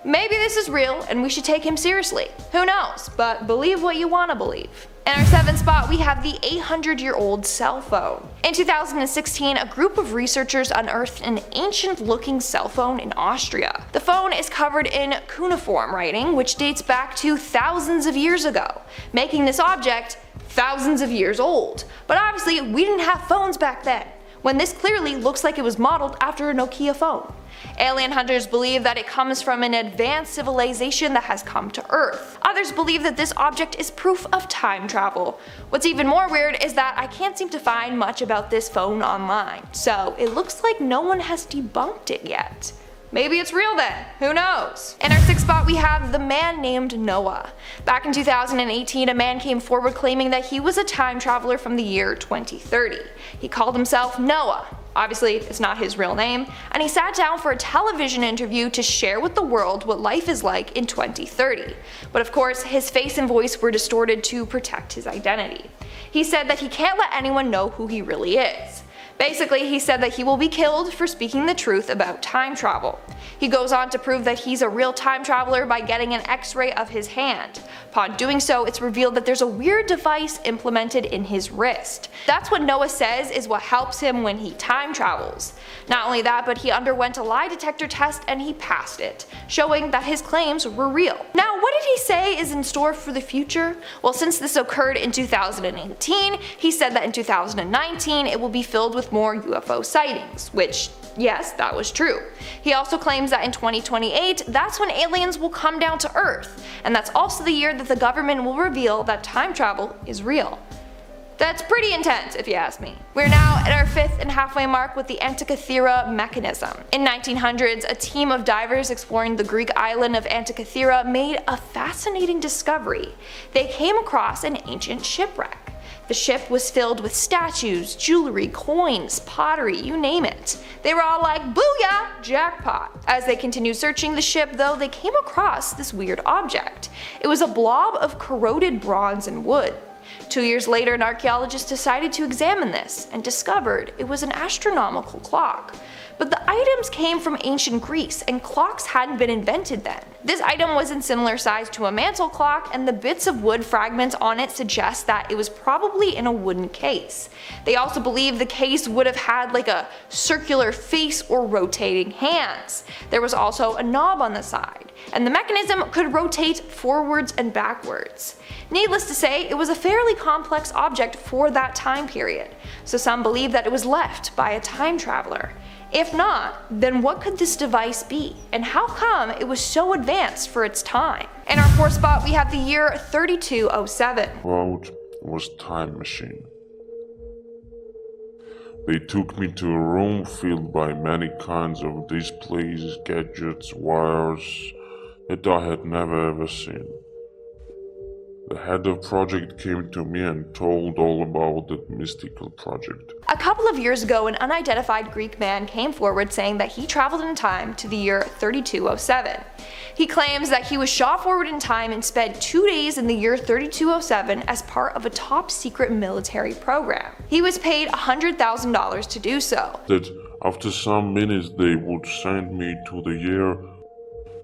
Maybe this is real and we should take him seriously. Who knows, but believe what you want to believe. In our 7th spot, we have the 800-year-old cell phone. In 2016, a group of researchers unearthed an ancient-looking cell phone in Austria. The phone is covered in cuneiform writing, which dates back to thousands of years ago, making this object thousands of years old. But obviously, we didn't have phones back then, when this clearly looks like it was modeled after a Nokia phone. Alien hunters believe that it comes from an advanced civilization that has come to Earth. Others believe that this object is proof of time travel. What's even more weird is that I can't seem to find much about this phone online, so it looks like no one has debunked it yet. Maybe it's real then, who knows? In our 6th spot, we have the man named Noah. Back in 2018, a man came forward claiming that he was a time traveler from the year 2030. He called himself Noah. Obviously, it's not his real name, and he sat down for a television interview to share with the world what life is like in 2030. But of course, his face and voice were distorted to protect his identity. He said that he can't let anyone know who he really is. Basically, he said that he will be killed for speaking the truth about time travel. He goes on to prove that he's a real time traveler by getting an X-ray of his hand. Upon doing so, it's revealed that there's a weird device implemented in his wrist. That's what Noah says is what helps him when he time travels. Not only that, but he underwent a lie detector test and he passed it, showing that his claims were real. Now, what did he say is in store for the future? Well, since this occurred in 2018, he said that in 2019 it will be filled with more UFO sightings, which, yes, that was true. He also claims that in 2028, that's when aliens will come down to Earth, and that's also the year that the government will reveal that time travel is real. That's pretty intense, if you ask me. We're now at our 5th and halfway mark with the Antikythera mechanism. In 1900s, a team of divers exploring the Greek island of Antikythera made a fascinating discovery. They came across an ancient shipwreck. The ship was filled with statues, jewelry, coins, pottery, you name it. They were all like, booyah, jackpot. As they continued searching the ship though, they came across this weird object. It was a blob of corroded bronze and wood. 2 years later, an archaeologist decided to examine this and discovered it was an astronomical clock. But the items came from ancient Greece and clocks hadn't been invented then. This item was in similar size to a mantle clock, and the bits of wood fragments on it suggest that it was probably in a wooden case. They also believe the case would have had like a circular face or rotating hands. There was also a knob on the side, and the mechanism could rotate forwards and backwards. Needless to say, it was a fairly complex object for that time period, so some believe that it was left by a time traveler. If not, then what could this device be, and how come it was so advanced for its time? In our fourth spot, we have the year 3207. Quote was time machine. They took me to a room filled by many kinds of displays, gadgets, wires that I had never ever seen. The head of project came to me and told all about that mystical project. A couple of years ago, an unidentified Greek man came forward saying that he traveled in time to the year 3207. He claims that he was shot forward in time and spent 2 days in the year 3207 as part of a top secret military program. He was paid $100,000 to do so. That after some minutes they would send me to the year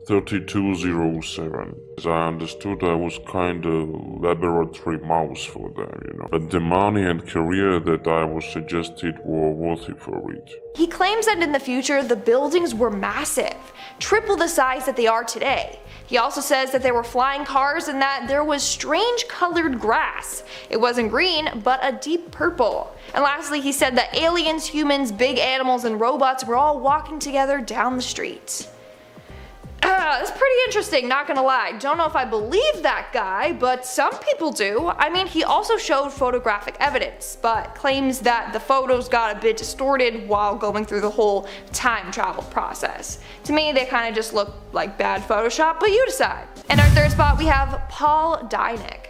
3207. As I understood, I was kinda laboratory mouse for them, But the money and career that I was suggested were worthy for it. He claims that in the future the buildings were massive, triple the size that they are today. He also says that there were flying cars and that there was strange colored grass. It wasn't green, but a deep purple. And lastly, he said that aliens, humans, big animals, and robots were all walking together down the streets. That's pretty interesting, not gonna lie. Don't know if I believe that guy, but some people do. I mean, he also showed photographic evidence, but claims that the photos got a bit distorted while going through the whole time travel process. To me, they kind of just look like bad Photoshop, but you decide. In our third spot, we have Paul Dinick.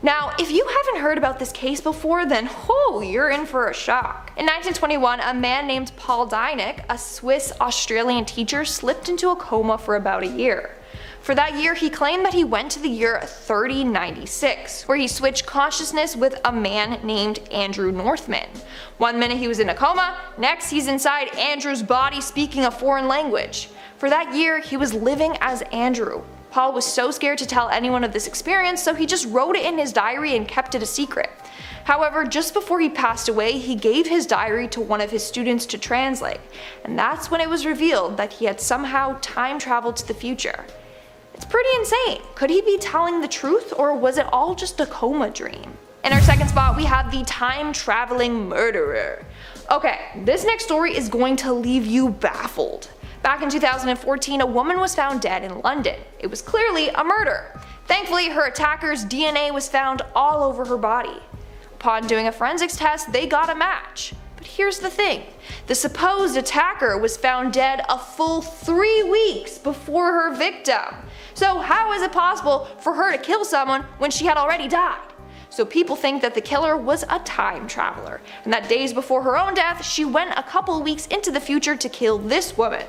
Now, if you haven't heard about this case before, then you're in for a shock. In 1921, a man named Paul Dinick, a Swiss-Australian teacher, slipped into a coma for about a year. For that year, he claimed that he went to the year 3096, where he switched consciousness with a man named Andrew Northman. 1 minute he was in a coma, next he's inside Andrew's body speaking a foreign language. For that year, he was living as Andrew. Paul was so scared to tell anyone of this experience, so he just wrote it in his diary and kept it a secret. However, just before he passed away, he gave his diary to one of his students to translate, and that's when it was revealed that he had somehow time traveled to the future. It's pretty insane. Could he be telling the truth, or was it all just a coma dream? In our second spot, we have the time traveling murderer. Okay, this next story is going to leave you baffled. Back in 2014, a woman was found dead in London. It was clearly a murder. Thankfully, her attacker's DNA was found all over her body. Upon doing a forensics test, they got a match. But here's the thing, the supposed attacker was found dead a full 3 weeks before her victim. So how is it possible for her to kill someone when she had already died? So people think that the killer was a time traveler, and that days before her own death, she went a couple weeks into the future to kill this woman.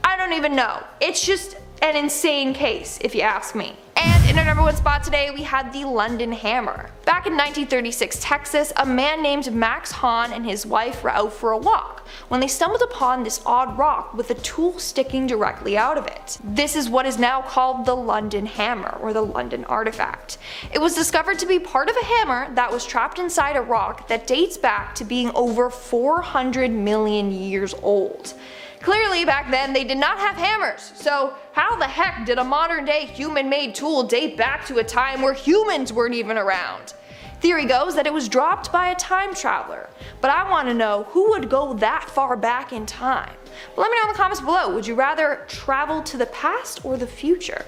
I don't even know. It's just an insane case, if you ask me. And in our number 1 spot today, we had the London Hammer. Back in 1936 Texas, a man named Max Hahn and his wife were out for a walk when they stumbled upon this odd rock with a tool sticking directly out of it. This is what is now called the London Hammer, or the London Artifact. It was discovered to be part of a hammer that was trapped inside a rock that dates back to being over 400 million years old. Clearly back then they did not have hammers, so how the heck did a modern day human-made tool date back to a time where humans weren't even around? Theory goes that it was dropped by a time traveler, but I want to know who would go that far back in time. Let me know in the comments below, would you rather travel to the past or the future?